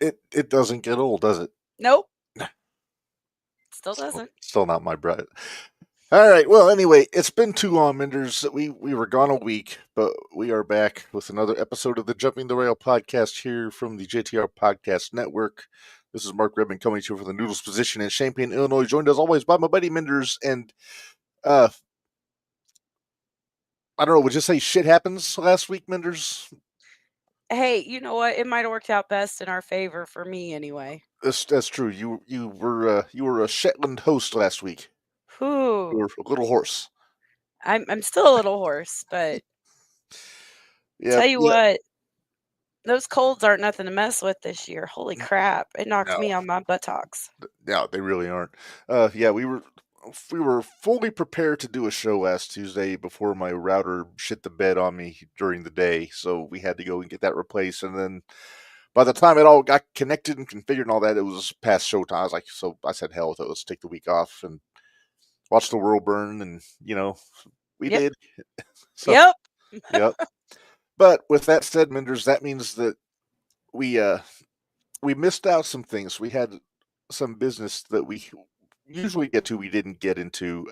It doesn't get old, does it? Nope, still Still, doesn't. still not my bread. All right. Well, anyway, it's been too long, Minders. We were gone a week, but we are back with another episode of the Jumping the Rail podcast here from the JTR Podcast Network. This is Mark Redman coming to you from the Noodles position in Champaign, Illinois, joined as always by my buddy Minders. And uh, I don't know, would you say shit happens last week, Minders? Hey, you know what? It might have worked out best in our favor for me anyway. That's true. You were a Shetland host last week. You Whew. were a little horse. I'm still a little hoarse, but Yeah. tell you what, those colds aren't nothing to mess with this year. Holy crap. It knocked No, me on my buttocks. no, they really aren't. Yeah, we were fully prepared to do a show last Tuesday before my router shit the bed on me during the day, so we had to go and get that replaced. And then by the time it all got connected and configured and all that, it was past showtime. I was like, so I said, hell with it. Let's take the week off and watch the world burn. And we Yep. did. So, Yep. yep. But with that said, Minders, that means that we we missed out some things. We had some business that we usually get to, we didn't get into.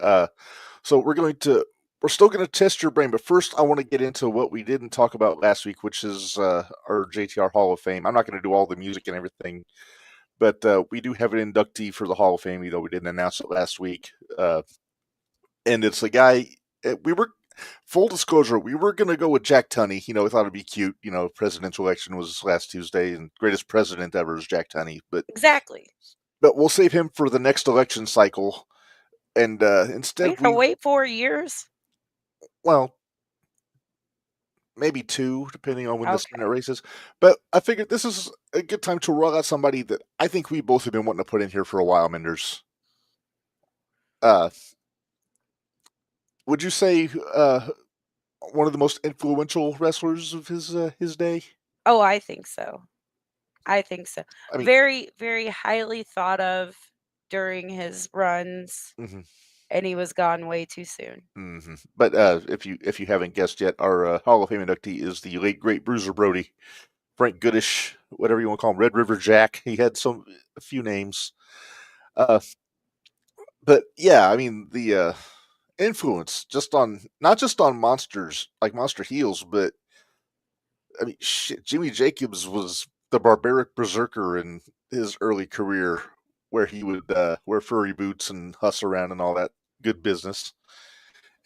So we're still going to test your brain, but first I want to get into what we didn't talk about last week, which is our JTR Hall of Fame. I'm not going to do all the music and everything, but we do have an inductee for the Hall of Fame, though we didn't announce it last week. And it's a guy. We were full disclosure. We were going to go with Jack Tunney. We thought it'd be cute. Presidential election was last Tuesday, and greatest president ever is Jack Tunney. Exactly. But we'll save him for the next election cycle. And We instead, have to wait 4 years. well, maybe 2, depending on when the Okay. Senate race is. But I figured this is a good time to roll out somebody that I think we both have been wanting to put in here for a while, Minders. Would you say one of the most influential wrestlers of his day? Oh, I think so. I think so. I mean, Very, very highly thought of during his runs, mhm, and he was gone way too soon. mhm. But if you haven't guessed yet, our Hall of Fame inductee is the late great Bruiser Brody, Frank Goodish, whatever you want to call him, Red River Jack. He had a few names. But yeah, I mean the influence not just on monsters like Monster Heels, but I mean shit, Jimmy Jacobs was the barbaric berserker in his early career, where he would wear furry boots and huss around and all that good business.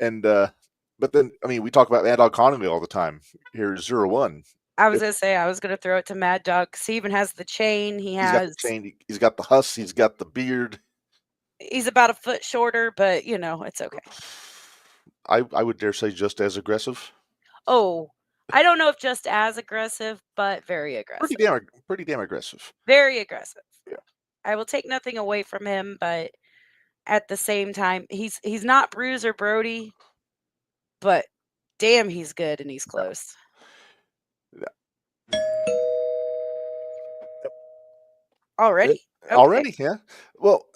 And but then I mean we talk about Mad Dog Conley all the time. Here's Zero1. I was gonna say I was gonna throw it to Mad Dog because he even has the chain. He's got the chain. He's got the huss. He's got the beard. He's about a foot shorter, but it's okay. I would dare say just as aggressive. Oh, I don't know if just as aggressive, but very aggressive. Pretty damn aggressive. Very aggressive. Yeah. I will take nothing away from him, but at the same time, he's not Bruiser Brody, but damn, he's good and he's close. Yeah. Already? Okay. Already, yeah. Well,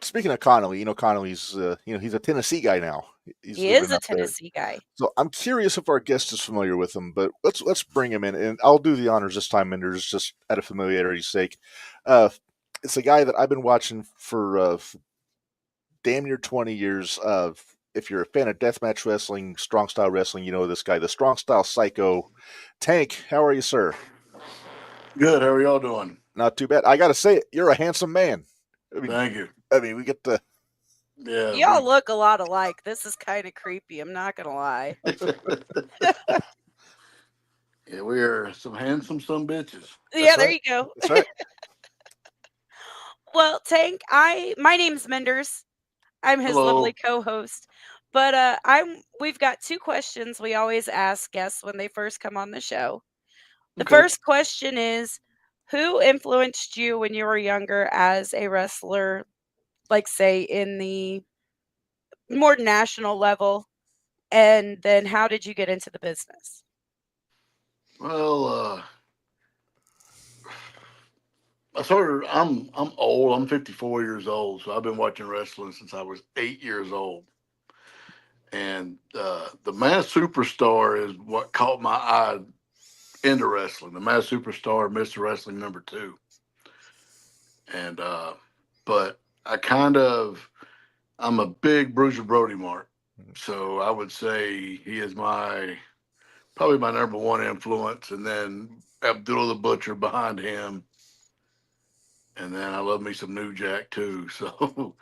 speaking of Connolly, Connolly's he's a Tennessee guy now. He is a Tennessee guy. So I'm curious if our guest is familiar with him, but let's bring him in, and I'll do the honors this time, Minders, just out of familiarity's sake. It's a guy that I've been watching for damn near 20 years. If you're a fan of deathmatch wrestling, strong style wrestling, you know this guy, the strong style psycho. Tank, how are you, sir? Good. How are y'all doing? Not too bad. I got to say it, you're a handsome man. Thank you. I mean, we get to... Yeah. Y'all look a lot alike. This is kind of creepy. I'm not going to lie. Yeah, we are some handsome some bitches. Yeah, there you go. That's right. Well, Tank, my name's Minderz. I'm his lovely co-host. But we've got 2 questions we always ask guests when they first come on the show. The first question is, who influenced you when you were younger as a wrestler, like say in the more national level? And then how did you get into the business? Well, I'm old. I'm 54 years old, so I've been watching wrestling since I was 8 years old. And the Masked Superstar is what caught my eye into wrestling, the Mass Superstar, Mr. Wrestling #2. And but I'm a big Bruiser Brody mark. So I would say he is probably my #1 influence, and then Abdullah the Butcher behind him. And then I love me some New Jack too. So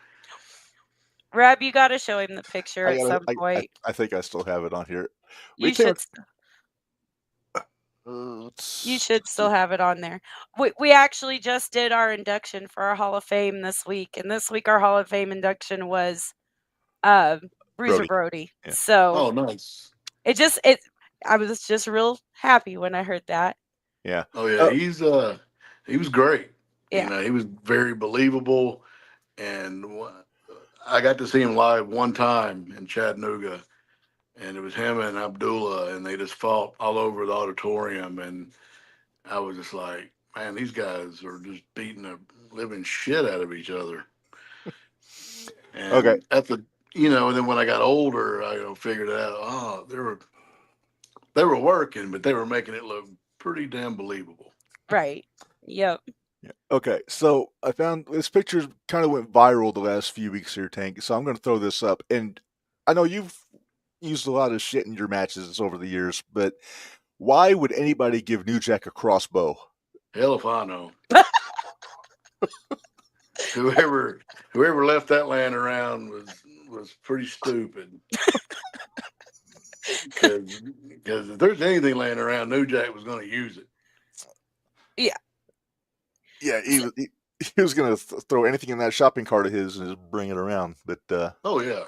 Reb, you got to show him the picture at some point. I think I still have it on here. You should. You should still have it on there. We actually just did our induction for our Hall of Fame this week, and this week our Hall of Fame induction was Bruiser Brody. Yeah. So nice. I was just real happy when I heard that. Yeah. Oh yeah, he was great. Yeah. You know, he was very believable, and I got to see him live one time in Chattanooga, and it was him and Abdullah, and they just fought all over the auditorium, and I was just like, man, these guys are just beating the living shit out of each other. And okay. and then when I got older, I figured out, oh, they were working, but they were making it look pretty damn believable. Right. Yep. Yeah. Okay, so I found this picture kind of went viral the last few weeks here, Tank. So I'm going to throw this up, and I know you've used a lot of shit in your matches over the years, but why would anybody give New Jack a crossbow? Hell if I know. Whoever left that laying around was pretty stupid. Because if there's anything laying around, New Jack was going to use it. Yeah. Yeah, he was going to throw anything in that shopping cart of his and just bring it around. But oh yeah,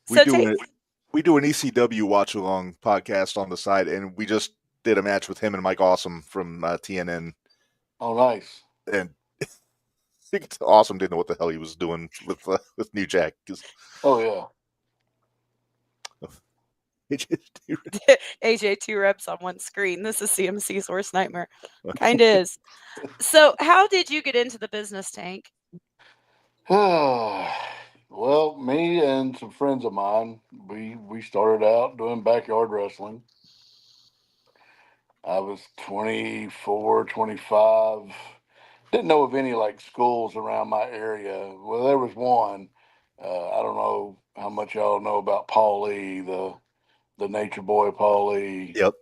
we do an ECW watch along podcast on the side, and we just did a match with him and Mike Awesome from TNN. Oh, nice. And Awesome didn't know what the hell he was doing with New Jack. Oh yeah. AJ 2 reps on one screen. This is CMC's worst nightmare. Kind of is. So, how did you get into the business, Tank? Well, me and some friends of mine, we started out doing backyard wrestling. I was 24, 25. Didn't know of any like schools around my area. Well, there was one. I don't know how much y'all know about Paul Lee, the Nature Boy Paul Lee. Yep.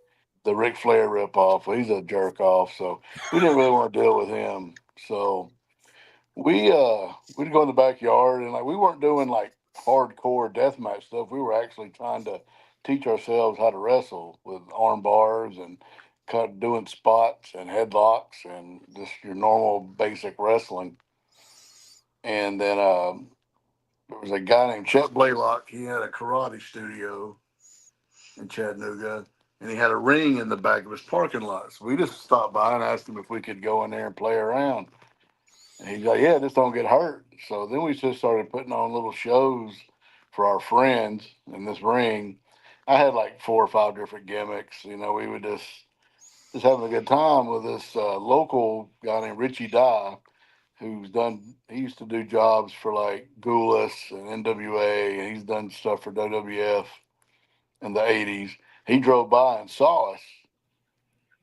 The Ric Flair ripoff. Well, he's a jerk off, so we didn't really want to deal with him. So we'd go in the backyard, and like we weren't doing like hardcore deathmatch stuff. We were actually trying to teach ourselves how to wrestle with arm bars and doing spots and headlocks and just your normal basic wrestling. And then there was a guy named Chet Blaylock. He had a karate studio in Chattanooga, and he had a ring in the back of his parking lot. So we just stopped by and asked him if we could go in there and play around. And he's like, yeah, just don't get hurt. So then we just started putting on little shows for our friends in this ring. I had like 4 or 5 different gimmicks. We would just having a good time with this local guy named Richie Dye, he used to do jobs for like Goulas and NWA, and he's done stuff for WWF in the 80s. He drove by and saw us,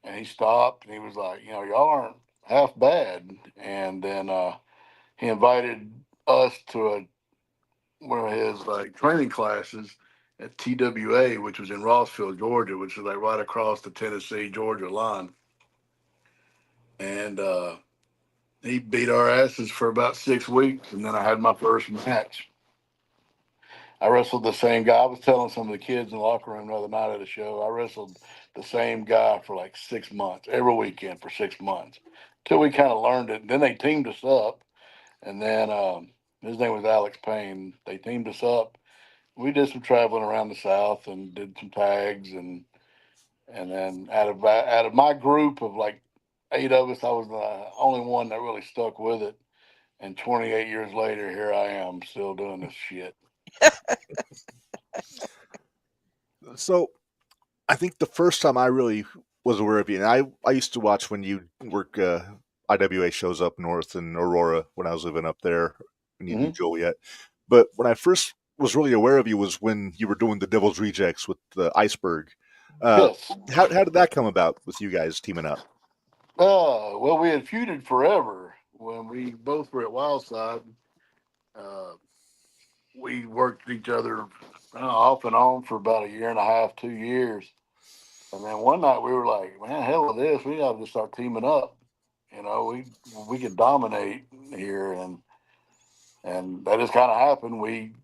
and he stopped, and he was like, y'all aren't half bad. And then he invited us to one of his like training classes at TWA, which was in Rossville, Georgia, which is like right across the Tennessee-Georgia line. And he beat our asses for about 6 weeks, and then I had my first match. I wrestled the same guy. I was telling some of the kids in the locker room the other night at a show, I wrestled the same guy for like 6 months, every weekend for 6 months, till we kind of learned it. Then they teamed us up, and then his name was Alex Payne. They teamed us up. We did some traveling around the South and did some tags, and then out of my group of like 8 of us, I was the only one that really stuck with it. And 28 years later, here I am still doing this shit. So, I think the first time I really was aware of you, and I used to watch when you work IWA shows up north in Aurora when I was living up there when you knew Joliet. But when I first was really aware of you was when you were doing the Devil's Rejects with the Iceberg. Yes. How did that come about with you guys teaming up? Well, we had feuded forever when we both were at Wildside. Uh, we worked each other off and on for about a year and a half, 2 years. And then one night we were like, man, hell with this. We got to just start teaming up. We could dominate here. And that just kind of happened. We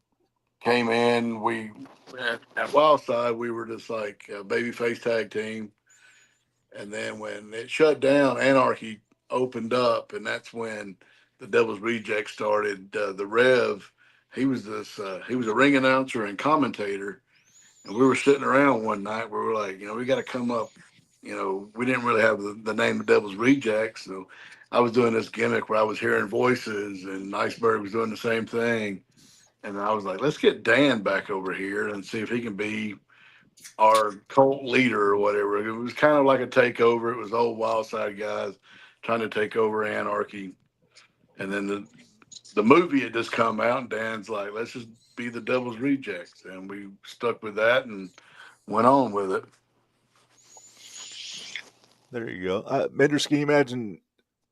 came in, at Wildside, we were just like a babyface tag team. And then when it shut down, Anarchy opened up, and that's when the Devil's Reject started. The Rev, he was a ring announcer and commentator, and we were sitting around one night where we were like, we got to come up. We didn't really have the name of Devil's Rejects, so I was doing this gimmick where I was hearing voices, and Iceberg was doing the same thing, and I was like, let's get Dan back over here and see if he can be our cult leader or whatever. It was kind of like a takeover. It was old Wildside guys trying to take over Anarchy. And then the movie had just come out, and Dan's like, let's just be the Devil's Rejects. And we stuck with that and went on with it. There you go. Minderz, can you imagine?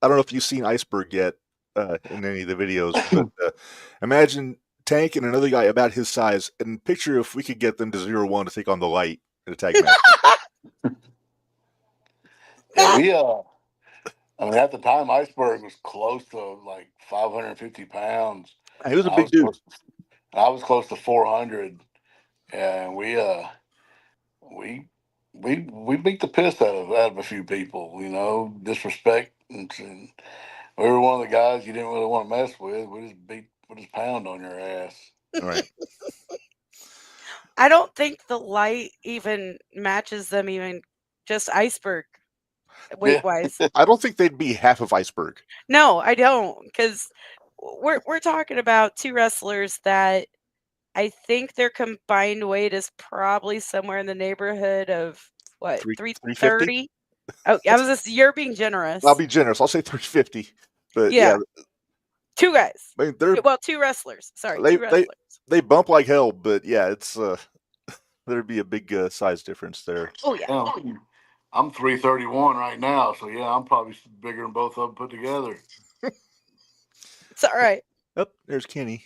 I don't know if you've seen Iceberg yet in any of the videos, but imagine Tank and another guy about his size, and picture if we could get them to 0-1 to take on the Light in a tag match. Yeah, at the time, Iceberg was close to like 550 pounds. He was a big dude. I was close to 400, and we beat the piss out of a few people, disrespect, and we were one of the guys you didn't really want to mess with. We just pound on your ass. Right. I don't think the Light even matches them, even just Iceberg weight wise. I don't think they'd be half of Iceberg. No, I don't, because we're talking about two wrestlers that I think their combined weight is probably somewhere in the neighborhood of what, 330? Oh, you're being generous. I'll be generous. I'll say 350. But yeah. Two guys. I mean, two wrestlers. Sorry, two wrestlers. They bump like hell, but yeah, it's there'd be a big size difference there. Oh yeah. I'm 331 right now, so yeah, I'm probably bigger than both of them put together. It's all right. Oh, there's Kenny.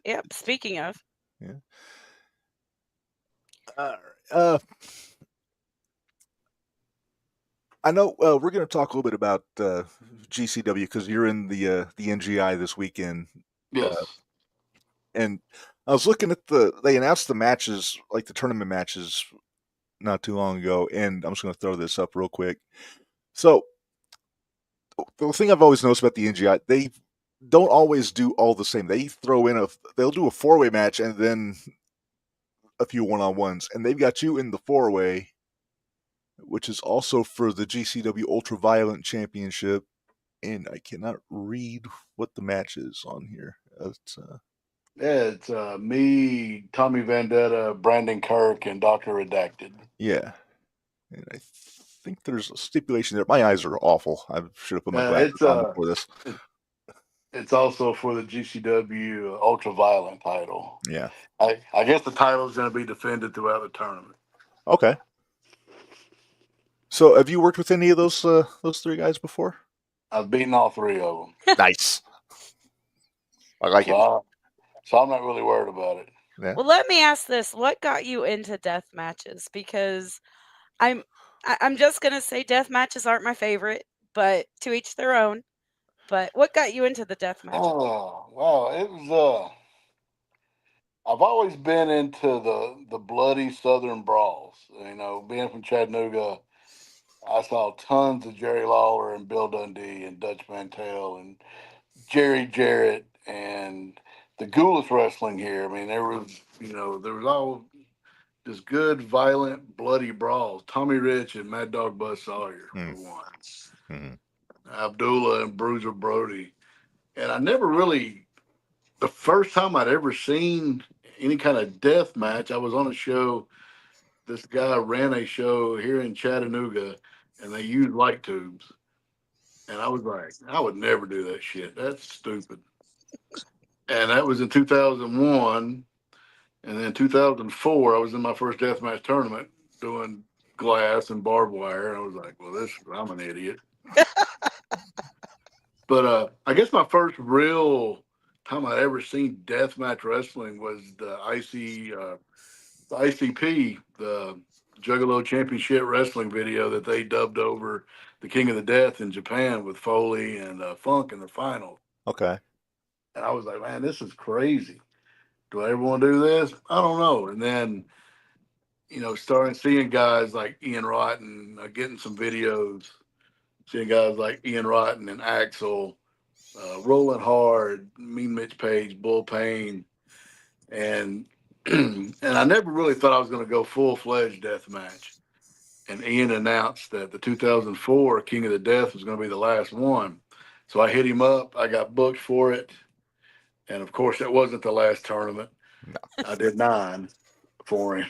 Yep. Speaking of. Yeah. I know we're going to talk a little bit about GCW because you're in the NGI this weekend. Yes. And I was looking at they announced the matches, like the tournament matches, not too long ago, and I'm just going to throw this up real quick. So the thing I've always noticed about the NGI, they don't always do all the same. They'll do a 4-way match and then a few one-on-ones, and they've got you in the 4-way, which is also for the GCW Ultraviolent Championship, and I cannot read what the match is on here. It's me, Tommy Vendetta, Brandon Kirk, and Dr. Redacted. Yeah. And I think there's a stipulation there. My eyes are awful. I should have put my glasses on before this. It's also for the GCW Ultraviolent title. Yeah. I guess the title is going to be defended throughout the tournament. Okay. So have you worked with any of those three guys before? I've beaten all three of them. Nice. I like it. So I'm not really worried about it. Yeah. Well, let me ask this: what got you into death matches? Because I'm just gonna say death matches aren't my favorite, but to each their own. But what got you into the death match? Oh, wow, it was I've always been into the bloody Southern brawls. Being from Chattanooga, I saw tons of Jerry Lawler and Bill Dundee and Dutch Mantell and Jerry Jarrett and the Ghoulish wrestling here. I mean, there was all just good, violent, bloody brawls. Tommy Rich and Mad Dog Buzz Sawyer for one. Mm-hmm. Abdullah and Bruiser Brody. And I never really, the first time I'd ever seen any kind of death match, I was on a show. This guy ran a show here in Chattanooga, and they used light tubes. And I was like, I would never do that shit. That's stupid. And that was in 2001. And then 2004, I was in my first deathmatch tournament doing glass and barbed wire. And I was like, well, I'm an idiot. But I guess my first real time I'd ever seen deathmatch wrestling was the ICP, the Juggalo Championship Wrestling video that they dubbed over the King of the Death in Japan with Foley and Funk in the final. Okay. And I was like, man, this is crazy. Do I ever want to do this? I don't know. And then, starting seeing guys like Ian Rotten, getting some videos, seeing guys like Ian Rotten and Axel, Rolling Hard, Mean Mitch Page, Bull Payne, and and I never really thought I was going to go full-fledged deathmatch. And Ian announced that the 2004 King of the Death was going to be the last one. So I hit him up. I got booked for it. And of course, that wasn't the last tournament. No. I did 9 for him.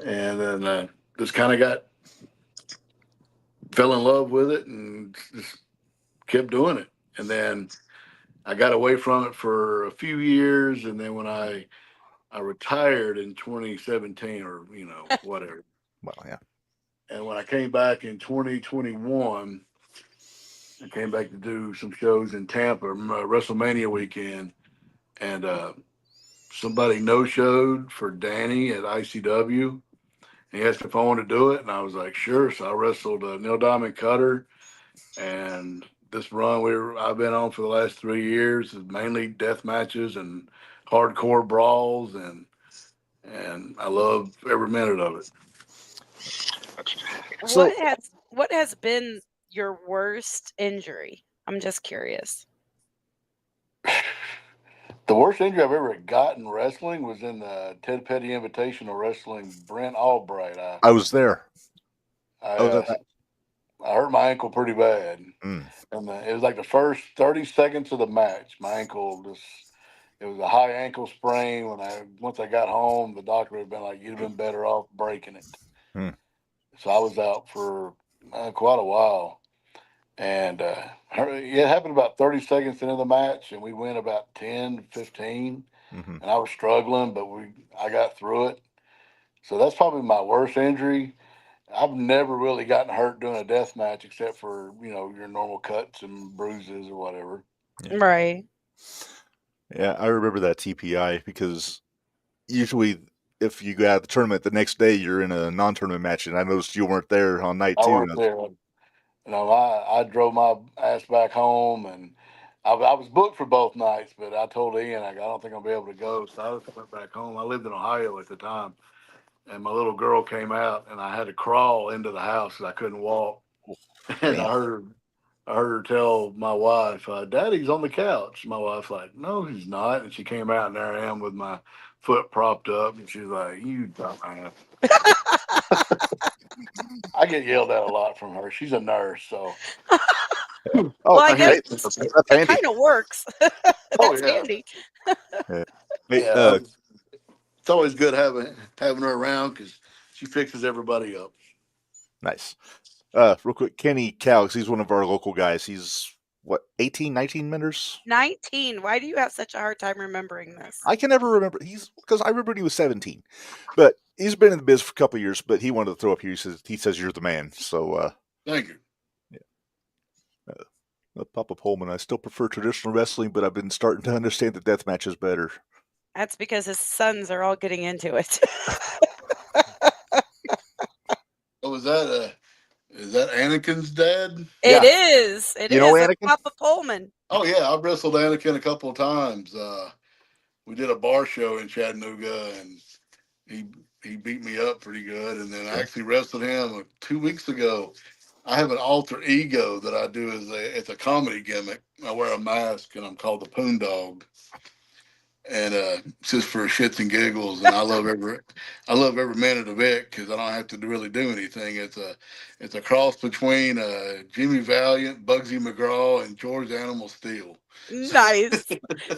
And then just kind of fell in love with it and just kept doing it. And then I got away from it for a few years. And then when I retired in 2017 or, whatever. Well, yeah. And when I came back in 2021, I came back to do some shows in Tampa, WrestleMania weekend. And somebody no-showed for Danny at ICW. He asked if I wanted to do it, and I was like, sure. So I wrestled Neil Diamond Cutter. And this run I've been on for the last 3 years is mainly death matches and hardcore brawls, and I love every minute of it. So, what has been your worst injury? I'm just curious. The worst injury I've ever gotten wrestling was in the Ted Petty Invitational wrestling Brent Albright. I was there. I hurt my ankle pretty bad. And it was like the first 30 seconds of the match. My ankle it was a high ankle sprain. Once I got home, the doctor had been like, you'd have been better off breaking it. So I was out for quite a while. And it happened about 30 seconds into the match, and we went about 10, 15. And I was struggling, but I got through it. So that's probably my worst injury. I've never really gotten hurt doing a death match except for, your normal cuts and bruises or whatever. Yeah. Right. Yeah, I remember that TPI because usually if you go out of the tournament the next day, you're in a non-tournament match, and I noticed you weren't there on night 2. I weren't there. I drove my ass back home, and I was booked for both nights, but I told Ian, I don't think I'll be able to go. So I just went back home. I lived in Ohio at the time, and my little girl came out, and I had to crawl into the house because I couldn't walk. And I heard her tell my wife, Daddy's on the couch. My wife's like, no, he's not. And she came out, and there I am with my foot propped up, and she's like, you dumbass. I get yelled at a lot from her. She's a nurse, so. Well, I guess it kind of works. That's handy. It's always good having her around because she fixes everybody up. Nice. Real quick, Kenny Calix, he's one of our local guys. He's, 18, 19 Minderz? 19. Why do you have such a hard time remembering this? I can never remember. Because I remember he was 17. But he's been in the biz for a couple of years, but he wanted to throw up here. He says you're the man. So, thank you. Yeah. Papa Pullman, I still prefer traditional wrestling, but I've been starting to understand that deathmatch is better. That's because his sons are all getting into it. Oh, is that Anakin's dad? It is. It is. Anakin? Papa Pullman. Oh yeah, I've wrestled Anakin a couple of times. We did a bar show in Chattanooga, and he beat me up pretty good. And then I actually wrestled him 2 weeks ago. I have an alter ego that I do it's a comedy gimmick. I wear a mask, and I'm called the Poon Dog. And it's just for shits and giggles, and I love every minute of it because I don't have to really do anything. It's a cross between Jimmy Valiant, Bugsy McGraw, and George Animal Steel. Nice,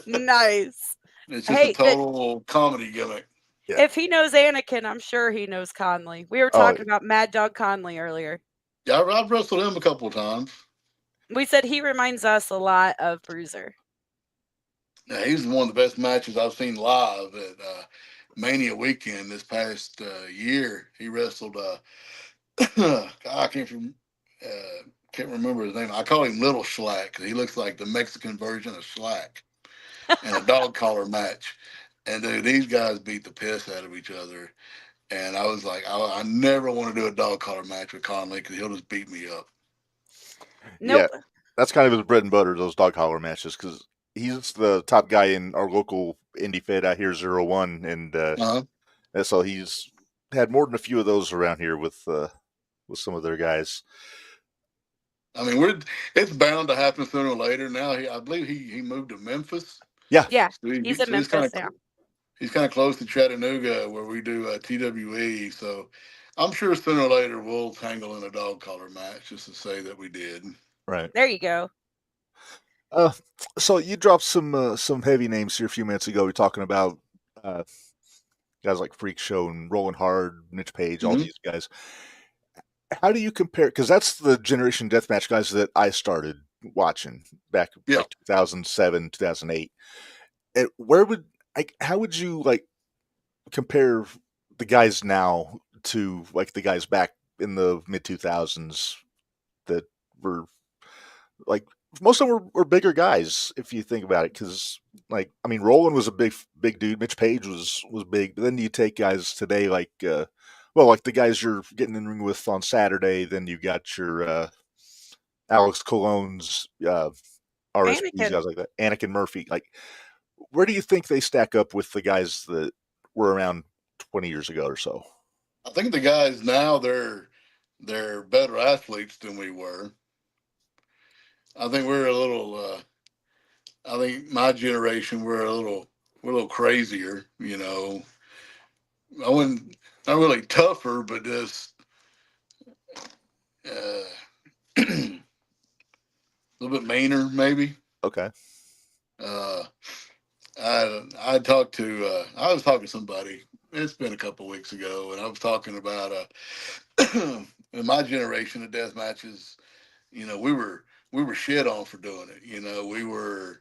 nice. It's just a total comedy gimmick. Yeah. If he knows Anakin, I'm sure he knows Conley. We were talking about Mad Dog Conley earlier. Yeah, I've wrestled him a couple of times. We said he reminds us a lot of Bruiser. Yeah, he's one of the best matches I've seen live. Mania weekend this past year. He wrestled. I can't remember his name. I call him Little Schlack because he looks like the Mexican version of Schlack, in a dog collar match. And dude, these guys beat the piss out of each other. And I was like, I never want to do a dog collar match with Conley because he'll just beat me up. Nope. Yeah, that's kind of his bread and butter, those dog collar matches, because he's the top guy in our local indie fed out here, 0-1, and so he's had more than a few of those around here with some of their guys. I mean, it's bound to happen sooner or later. Now, I believe he moved to Memphis. Yeah, So he's in Memphis now. He's kind of close to Chattanooga where we do TWE. So I'm sure sooner or later we'll tangle in a dog collar match just to say that we did. right. There you go. So you dropped some heavy names here a few minutes ago. We're talking about guys like Freak Show and Rolling Hard, Mitch Page, all these guys. How do you compare? Because that's the Generation Deathmatch guys that I started watching back like 2007, 2008. And how would you like compare the guys now to like the guys back in the mid 2000s that were like, most of them were bigger guys if you think about it? Because like, I mean, Roland was a big dude. Mitch Page was big. But then you take guys today like like the guys you're getting in the ring with on Saturday. Then you got your Alex Cologne's, RSPs, guys like that, Anakin Murphy. Like, where do you think they stack up with the guys that were around 20 years ago or so? I think the guys now, they're better athletes than we were. I think we're a little. I think my generation we're a little crazier. You know, I wouldn't not really tougher, but just a little bit meaner, maybe. Okay. I talked to I was talking to somebody. It's been a couple of weeks ago, and I was talking about in my generation of death matches. You know, we were shit on for doing it. You know, we were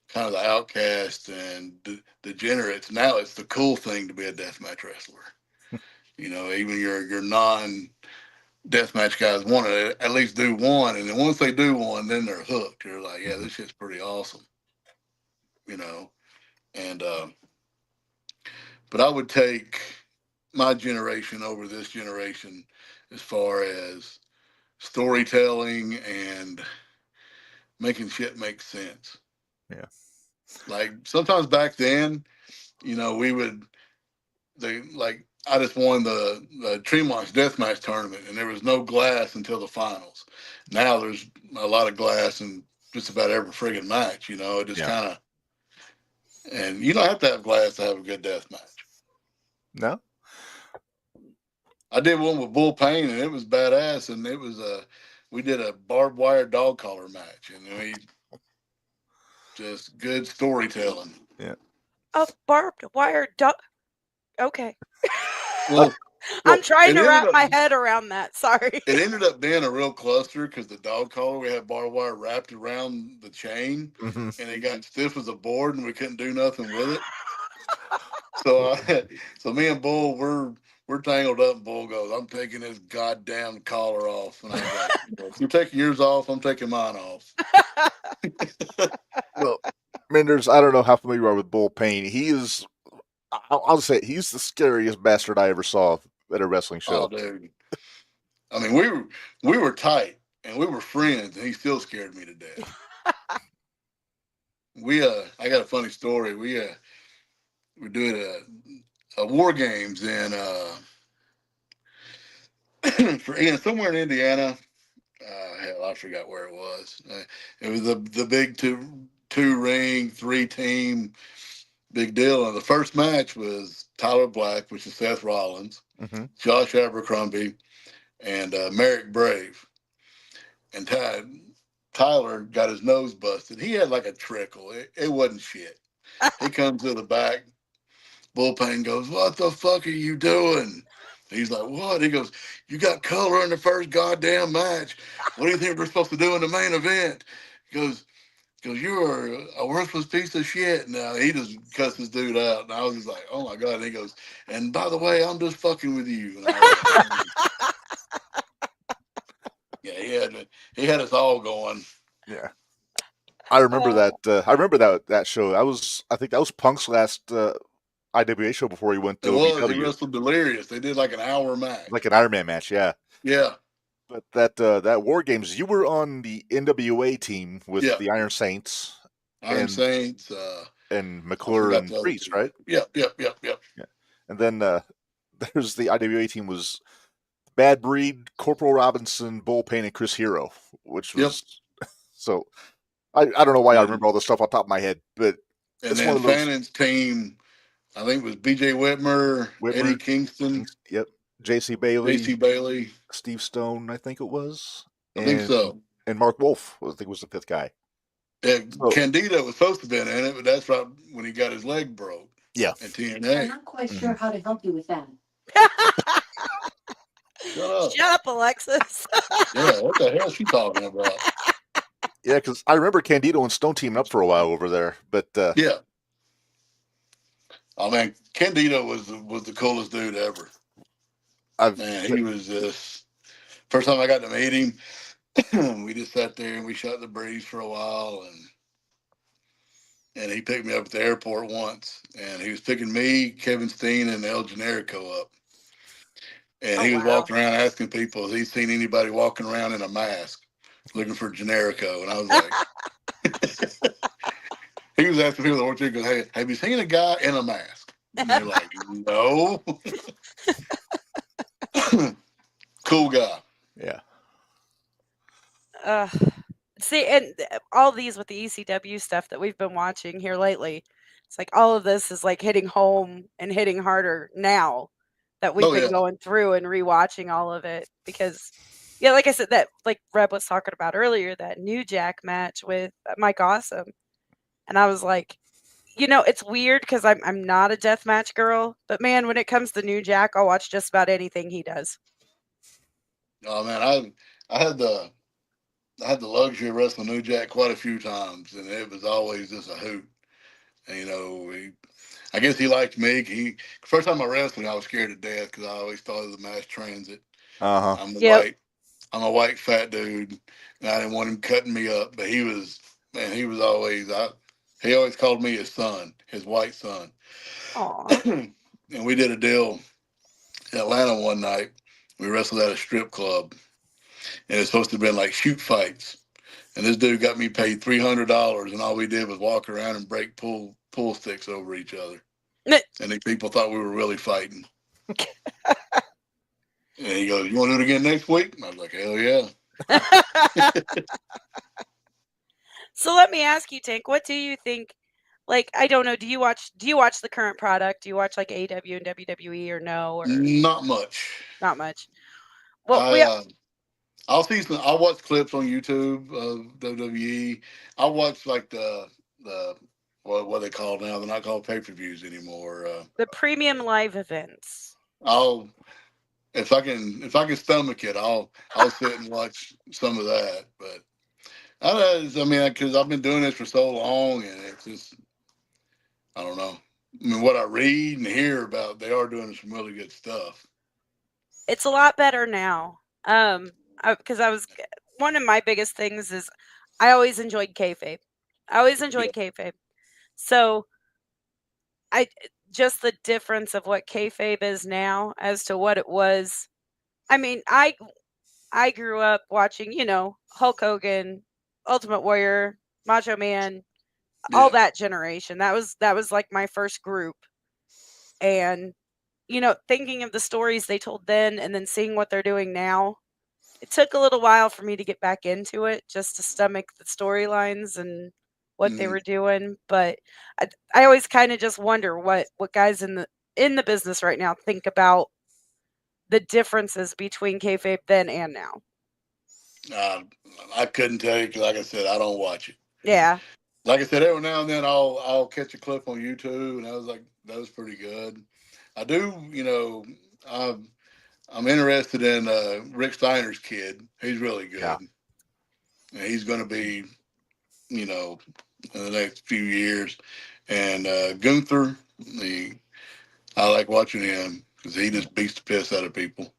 kind of the outcast and degenerates. Now it's the cool thing to be a deathmatch wrestler. You know, even your non deathmatch guys want to at least do one, and then once they do one, then they're hooked. They're like, yeah, this shit's pretty awesome. You know, and but I would take my generation over this generation as far as storytelling and making shit make sense. Yeah. Like sometimes back then, you know, I just won the Tremont's Deathmatch tournament, and there was no glass until the finals. Now there's a lot of glass in just about every friggin' match. You know, it just kind of, and you don't have to have glass to have a good death match. No. I did one with Bull Payne, and it was badass. And it was we did a barbed wire dog collar match, and we just good storytelling. Yeah. A barbed wire dog. Okay. Well, I'm trying to wrap my head around that. Sorry. It ended up being a real cluster because the dog collar, we had barbed wire wrapped around the chain, and it got stiff as a board, and we couldn't do nothing with it. So me and Bull, we're tangled up, and Bull goes, "I'm taking this goddamn collar off." And I was like, "If you're taking yours off, I'm taking mine off." Well, Minderz, I don't know how familiar you are with Bull Payne. He is, I'll say, he's the scariest bastard I ever saw at a wrestling show. Oh, dude. I mean, we were tight, and we were friends, and he still scared me to death. I got a funny story. We're doing a war games in somewhere in Indiana. Hell, I forgot where it was. It was the big two ring 3-team big deal. And the first match was Tyler Black, which is Seth Rollins, Josh Abercrombie, and Merrick Brave. And Tyler got his nose busted. He had like a trickle. It wasn't shit. He comes to the back. Bull Payne goes, "What the fuck are you doing?" He's like, "What?" He goes, "You got color in the first goddamn match. What do you think we're supposed to do in the main event?" He goes, goes, "You're a worthless piece of shit." Now he just cussed this dude out, and I was just like, "Oh my god!" And he goes, "And by the way, I'm just fucking with you." And I was like, "Yeah, he had us all going." Yeah. I remember that. I remember that show. I think that was Punk's last IWA show before he went to It was. He OVW, wrestled Delirious. They did like an hour match. like an Iron Man match. Yeah. Yeah. But that War Games, you were on the NWA team with Yeah. the Iron Saints Iron Saints. and I McClure forgot and the other Priest, two. right? Yep. Yeah. And then there's the IWA team was Bad Breed, Corporal Robinson, Bullpen, and Chris Hero, which Yep. was so. I don't know why I And, remember all this stuff on top of my head, but and it's then one of those. Fannon's team, I think it was BJ Whitmer, Eddie Whitmer, Kingston, yep, J.C. Bailey, JC Bailey. Steve Stone, I think it was, I think so. and Mark Wolf, I think was the fifth guy. Candido was supposed to be in it, but that's right when he got his leg broke. Yeah. At TNA. I'm not quite sure how to help you with that. Shut up. Shut up, Alexis. Yeah, what the hell is she talking about? Yeah, because I remember Candido and Stone teaming up for a while over there, but yeah. Oh man, Candido was the coolest dude ever. He was just first time I got to meet him. We just sat there and we shot the breeze for a while, and he picked me up at the airport once, and he was picking me, Kevin Steen, and El Generico up. And he was walking around asking people, has he seen anybody walking around in a mask looking for Generico? And I was like, he was asking people that worked there, goes, "Hey, have you seen a guy in a mask?" And they're like, "No." Cool guy. Yeah. See, and all these with the ECW stuff that we've been watching here lately, it's like all of this is like hitting home and hitting harder now that we've been going through and rewatching all of it because, yeah, like I said, that like Reb was talking about earlier, that New Jack match with Mike Awesome, and I was like, it's weird because I'm not a deathmatch girl, but man, when it comes to New Jack, I'll watch just about anything he does. Oh man, I had the luxury of wrestling New Jack quite a few times, and it was always just a hoot. And, I guess he liked me. First time I wrestled, I was scared to death because I always thought of the mass transit. I'm a white fat dude, and I didn't want him cutting me up. But he always called me his son, his white son. Aww. And we did a deal in Atlanta one night. We wrestled at a strip club, and it's supposed to have been like shoot fights. And this dude got me paid $300, and all we did was walk around and break pool sticks over each other. And the people thought we were really fighting. And he goes, "You want to do it again next week?" And I was like, "Hell yeah." So let me ask you, Tank, what do you think? Like, I don't know. Do you watch the current product? Do you watch like AEW and WWE or no? Or not much. Not much. Well, I'll watch clips on YouTube of WWE. I'll watch like the what they call now. They're not called pay-per-views anymore. The premium live events. If I can stomach it, I'll sit and watch some of that. But because I've been doing this for so long, and it's just, I don't know. I mean, what I read and hear about, they are doing some really good stuff. It's a lot better now. Because one of my biggest things is I always enjoyed kayfabe. Kayfabe. So just the difference of what kayfabe is now as to what it was. I mean, I grew up watching, Hulk Hogan, Ultimate Warrior, Macho Man, all that generation. That was like my first group. And, thinking of the stories they told then and then seeing what they're doing now, it took a little while for me to get back into it just to stomach the storylines and what they were doing. But I always kind of just wonder what guys in the business right now think about the differences between kayfabe then and now. I couldn't tell you because, like I said, I don't watch it. Yeah. Like I said, every now and then I'll catch a clip on YouTube, and I was like, that was pretty good. I do, I'm interested in Rick Steiner's kid. He's really good. Yeah. And he's going to be, in the next few years. And Gunther, I like watching him because he just beats the piss out of people.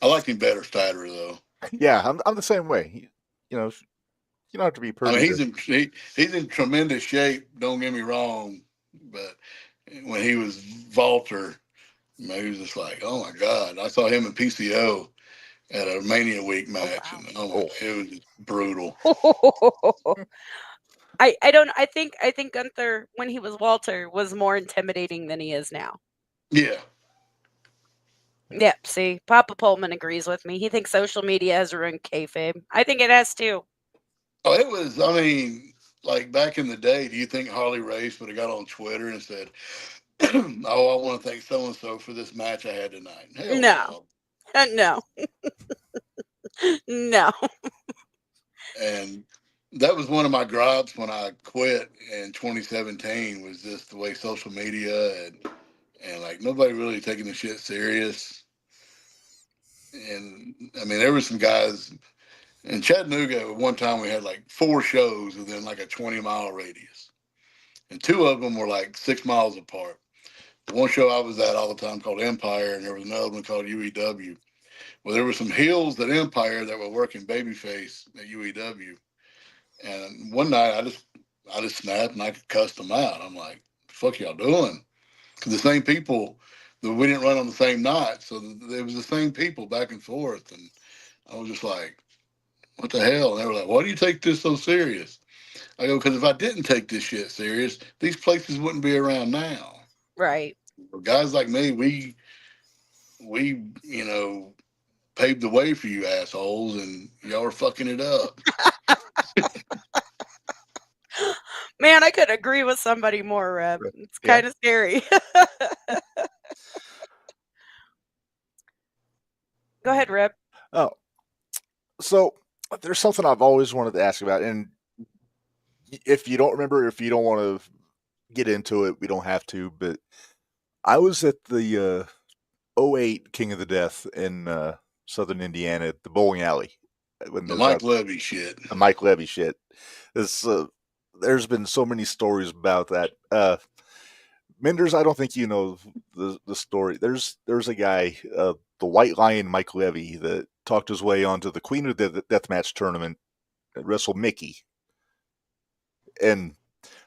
I like him better, Statter, though. Yeah, I'm the same way. You don't have to be I perfect. mean, he's in tremendous shape. Don't get me wrong, but when he was Walter, he was just like, oh my God! I saw him in PCO at a Mania Week match, wow. and it was just brutal. I think Gunther, when he was Walter, was more intimidating than he is now. Yeah. Yep. See, Papa Pullman agrees with me. He thinks social media has ruined kayfabe. I think it has too. Oh, it was. I mean, like back in the day, do you think Harley Race would have got on Twitter and said, "Oh, I want to thank so and so for this match I had tonight"? Hell No. No. No. And that was one of my gripes when I quit in 2017. Was just the way social media and like nobody really taking the shit serious. And I mean, there were some guys in Chattanooga. At one time, we had like 4 shows within like a 20-mile radius, and 2 of them were like 6 miles apart. The one show I was at all the time called Empire, and there was another one called UEW. Well, there were some heels at Empire that were working babyface at UEW, and one night I just snapped and I cussed them out. I'm like, "The fuck y'all doing?" Because the same people that we didn't run on the same night, so it was the same people back and forth, and I was just like, "What the hell?" And they were like, "Why do you take this so serious?" I go, "Because if I didn't take this shit serious, these places wouldn't be around now." Right. Guys like me, we paved the way for you assholes, and y'all are fucking it up. Man, I could agree with somebody more, Reb. It's kind of scary. Go ahead, Reb. Oh, so there's something I've always wanted to ask about, and if you don't remember, if you don't want to get into it, we don't have to, but I was at the 08 King of the Death in Southern Indiana at the bowling alley. When The Mike Levy shit. The Mike Levy shit. There's been so many stories about that. Minderz, I don't think you know the story. There's a guy, the White Lion Mike Levy, that talked his way onto the Queen of the Deathmatch tournament and wrestled Mickey. And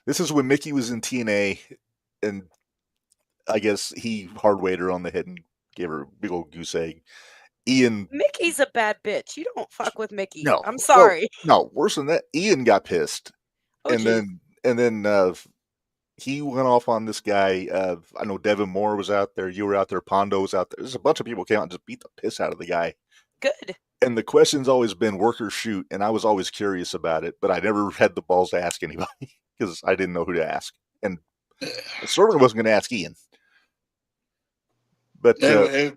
this is when Mickey was in TNA, and I guess he hard-weighted her on the head and gave her a big old goose egg. Ian, Mickey's a bad bitch. You don't fuck with Mickey. no, I'm sorry. No, worse than that. Ian got pissed, Oh, and then he went off on this guy. I know Devin Moore was out there. You were out there. Pondo was out there. There's a bunch of people came out and just beat the piss out of the guy. Good. And the question's always been work or shoot, and I was always curious about it, but I never had the balls to ask anybody because I didn't know who to ask, and I certainly wasn't going to ask Ian. But it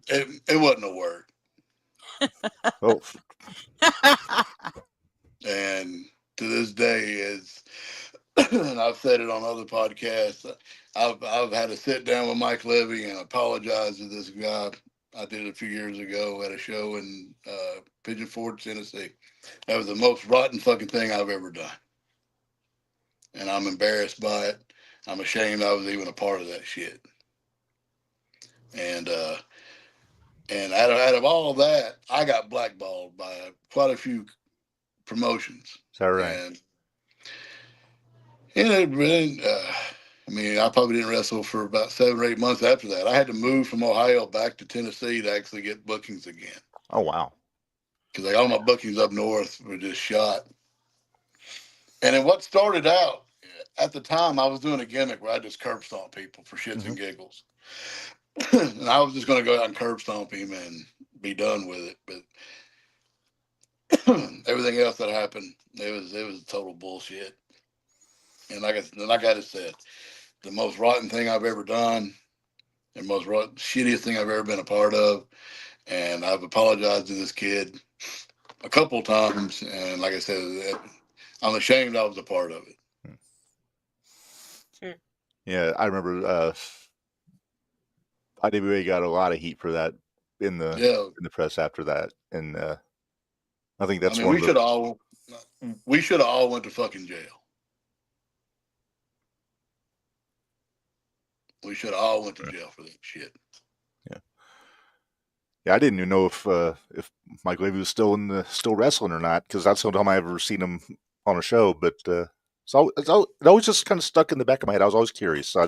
wasn't a word. Oh. And to this day, and I've said it on other podcasts, I've had to sit down with Mike Levy and apologize to this guy. I did it a few years ago at a show in Pigeon Forge, Tennessee. That was the most rotten fucking thing I've ever done. And I'm embarrassed by it. I'm ashamed I was even a part of that shit. And out of all of that, I got blackballed by quite a few promotions. Is that right? And it really, I probably didn't wrestle for about 7 or 8 months after that. I had to move from Ohio back to Tennessee to actually get bookings again. Oh, wow. Because all my bookings up north were just shot. And then what started out, at the time, I was doing a gimmick where I just curb stomp people for shits and giggles. And I was just going to go out and curb stomp him and be done with it. But everything else that happened, it was total bullshit. And like I just said, the most rotten thing I've ever done, and most shittiest thing I've ever been a part of. And I've apologized to this kid a couple of times. And like I said, I'm ashamed I was a part of it. Yeah, I remember IWA got a lot of heat for that in the press after that, and I think that's we should have all went to fucking jail. We should have all went to jail for that shit. Yeah, I didn't even know if Mike Levy was still wrestling or not, because that's the only time I ever seen him on a show. But it always just kind of stuck in the back of my head. I was always curious. So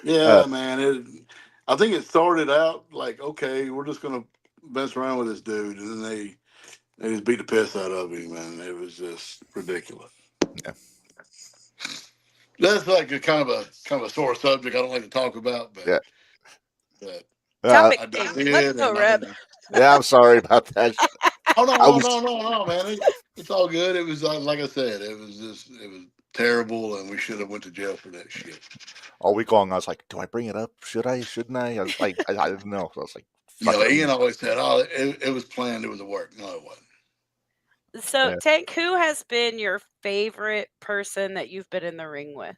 Man. I think it started out like, okay, we're just gonna mess around with this dude, and then they just beat the piss out of him, and it was just ridiculous. Yeah. That's like a kind of a sore subject I don't like to talk about, but yeah. Topic I change. did, Let's go, and Reb. Yeah, I'm sorry about that. Oh no, man! It's all good. It was like I said, it was terrible, and we should have went to jail for that shit. All week long, I was like, "Do I bring it up? Should I? Shouldn't I?" I was like, I didn't know. So I was like, Ian always said, "Oh, it was planned. It was a work." No, it wasn't. So, Tank, who has been your favorite person that you've been in the ring with?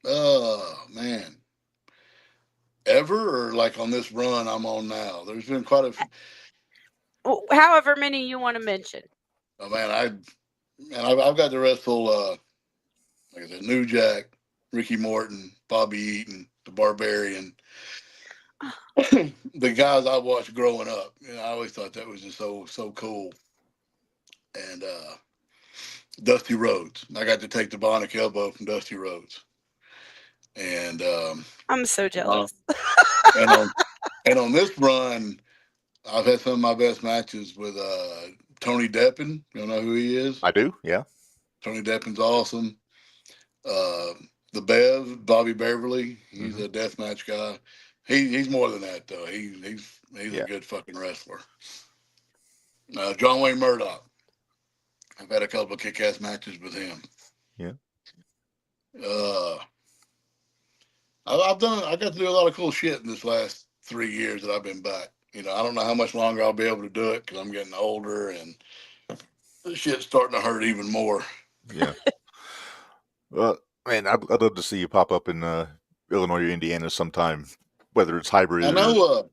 Oh man, ever or like on this run I'm on now? There's been quite a few. However many you want to mention. Oh man, I've got to wrestle like I said, New Jack, Ricky Morton, Bobby Eaton, the Barbarian, the guys I watched growing up. I always thought that was just so cool. And Dusty Rhodes, I got to take the bionic elbow from Dusty Rhodes. And I'm so jealous. And on this run, I've had some of my best matches with Tony Deppen. You know who he is? I do, yeah. Tony Deppen's awesome. The Bev, Bobby Beverly, he's a deathmatch guy. He's more than that though. He's a good fucking wrestler. John Wayne Murdoch, I've had a couple of kick-ass matches with him. Yeah. I got to do a lot of cool shit in this last 3 years that I've been back. I don't know how much longer I'll be able to do it because I'm getting older and this shit's starting to hurt even more. Yeah. Man, I'd love to see you pop up in Illinois or Indiana sometime, whether it's hybrid. I know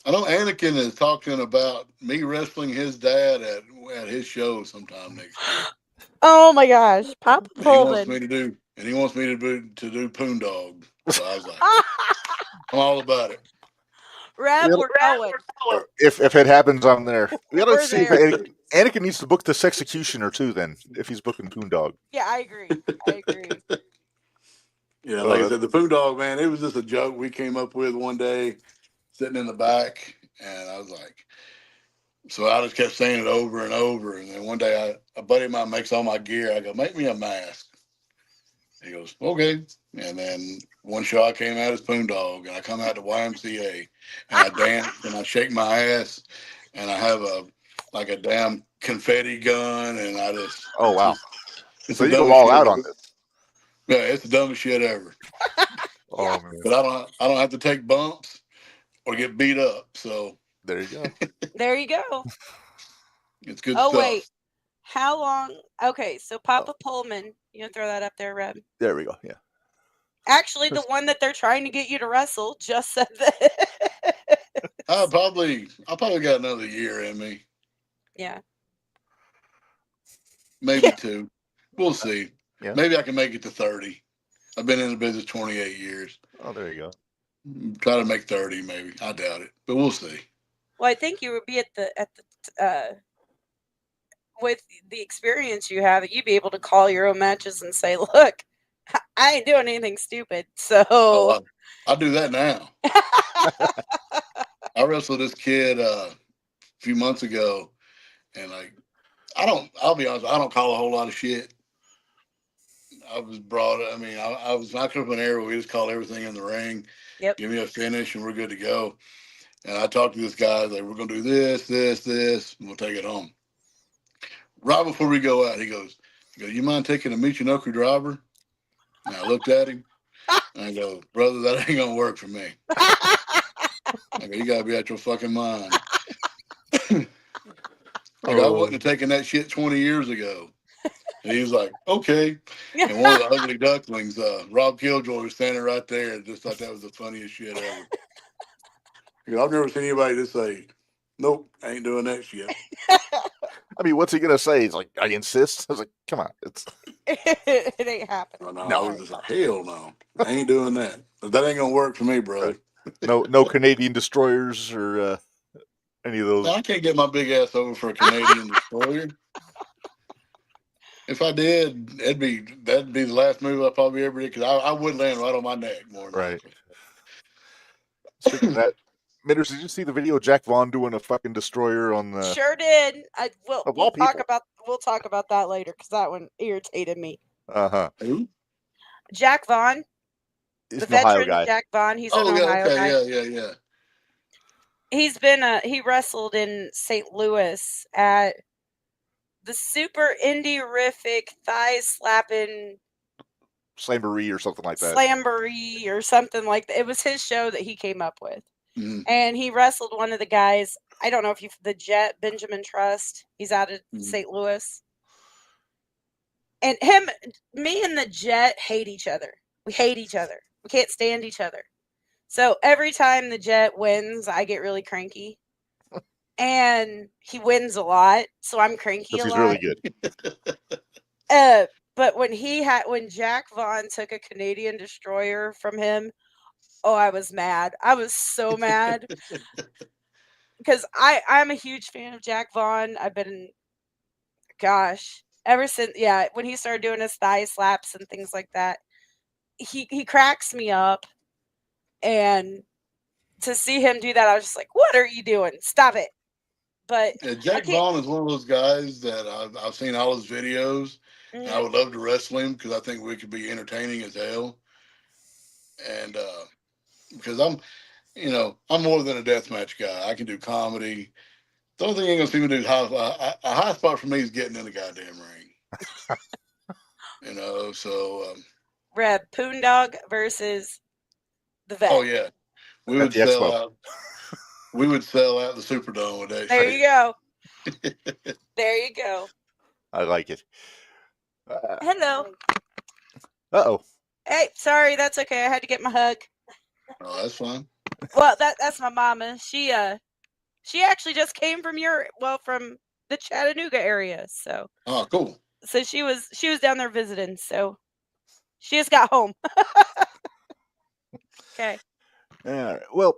Anakin is talking about me wrestling his dad at his show sometime next year. Oh my gosh, Papa Pullman. He wants me to do Poon Dog. So I was like, I'm all about it. Reb, we're going. If it happens, I'm there. We gotta see if Anakin needs to book this executioner too. Then, if he's booking Poon Dog. Yeah, I agree. Yeah, like I said, the Poon Dog, man, it was just a joke we came up with one day, sitting in the back, and I was like, so I just kept saying it over and over, and then one day a buddy of mine makes all my gear. I go, make me a mask. He goes, okay. And then one show I came out as Poon Dog, and I come out to YMCA, and I dance, and I shake my ass, and I have a damn confetti gun, and I just... Oh, wow. So you go all out on this. Yeah, it's the dumbest shit ever. Oh, man. But I don't have to take bumps or get beat up, so... There you go. There you go. It's good stuff. Oh, wait. How long? Okay, so Papa Pullman, you gonna throw that up there, Reb? There we go, yeah. Actually, the one that they're trying to get you to wrestle just said that. I probably got another year in me. Yeah. Maybe 2. We'll see. Yeah. Maybe I can make it to 30. I've been in the business 28 years. Oh, there you go. Try to make 30, maybe. I doubt it, but we'll see. Well, I think you would be at the with the experience you have, you'd be able to call your own matches and say, "Look, I ain't doing anything stupid." So I'll do that now. I wrestled this kid a few months ago, and I'll be honest, I don't call a whole lot of shit. I was brought. I mean, I was knocking up an area where we just call everything in the ring. Yep. Give me a finish, and we're good to go. And I talked to this guy, like, we're going to do this, and we'll take it home. Right before we go out, he goes, you mind taking a Michinoku driver? And I looked at him, and I go, brother, that ain't going to work for me. I go, you got to be out your fucking mind. I wouldn't have taken that shit 20 years ago. And he was like, okay. And one of the ugly ducklings, Rob Killjoy, was standing right there and just thought that was the funniest shit ever. I've never seen anybody just say, nope, I ain't doing that shit. I mean, what's he going to say? He's like, I insist. I was like, come on. It ain't happening. Oh, no, No. I was just like, hell no. I ain't doing that. But that ain't going to work for me, brother. Right. No Canadian destroyers or any of No, those. I can't get my big ass over for a Canadian destroyer. If I did, that'd be the last move I probably ever did, because I would land right on my neck more than Right. likely. Speaking of that, Minders, did you see the video of Jack Vaughn doing a fucking destroyer on the? Sure did. Of We'll all talk people. about that later because that one irritated me. Who? Jack Vaughn, He's the an Ohio veteran guy. Jack Vaughn. He's Oh, an yeah, Ohio okay, guy. yeah. He wrestled in St. Louis at the super indie-rific thigh slapping Slamboree or something like that. Slamboree or something like that. It was his show that he came up with. Mhm. And he wrestled one of the guys. I don't know if the Jet, Benjamin Trust. He's out of St. Louis. And me and the Jet hate each other. We hate each other. We can't stand each other. So every time the Jet wins, I get really cranky. And he wins a lot, so I'm cranky a Because he's lot. really good. But when Jack Vaughn took a Canadian destroyer from him, oh, I was mad. I was so mad. Because I'm a huge fan of Jack Vaughn. I've been, ever since, when he started doing his thigh slaps and things like that, he cracks me up. And to see him do that, I was just like, what are you doing? Stop it. But Jack Vaughn is one of those guys that I've seen all his videos, and I would love to wrestle him because I think we could be entertaining as hell. And because I'm more than a deathmatch guy. I can do comedy. The only thing you're gonna see me do a high spot for me is getting in the goddamn ring. So Reb Poondog versus the Vet. oh yeah, we would sell out. We would sell out the Superdome with that. There you go. There you go. I like it. Hello. Uh-oh. Hey, sorry, that's okay. I had to get my hug. Oh, that's fine. Well, that's my mama. She actually just came from from the Chattanooga area. So. Oh, cool. So she was down there visiting. So she just got home. Okay. All right. Well,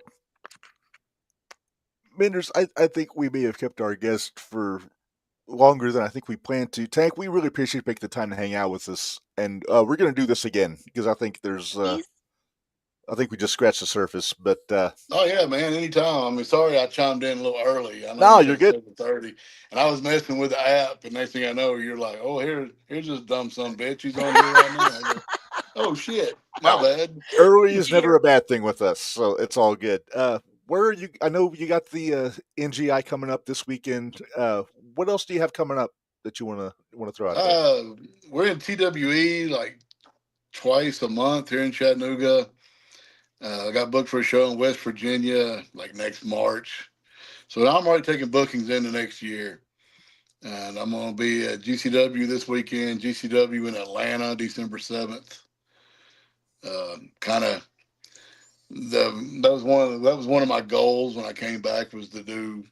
Minders, I think we may have kept our guest for longer than I think we planned to. Tank, we really appreciate you making the time to hang out with us, and we're going to do this again because I think I think we just scratched the surface. But oh yeah, man, anytime. I mean, sorry I chimed in a little early. I know no, you're good. 7:30, and I was messing with the app, and next thing I know, you're like, "Oh, here's this dumb son of a bitch. He's on here right now." I go, oh shit, my bad. Early is never a bad thing with us, so it's all good. Where are you? I know you got the NGI coming up this weekend. What else do you have coming up that you want to throw out there? We're in TWE like twice a month here in Chattanooga. I got booked for a show in West Virginia like next March, so I'm already taking bookings into next year. And I'm going to be at GCW this weekend. GCW in Atlanta, December 7th. That was one of my goals when I came back, was to do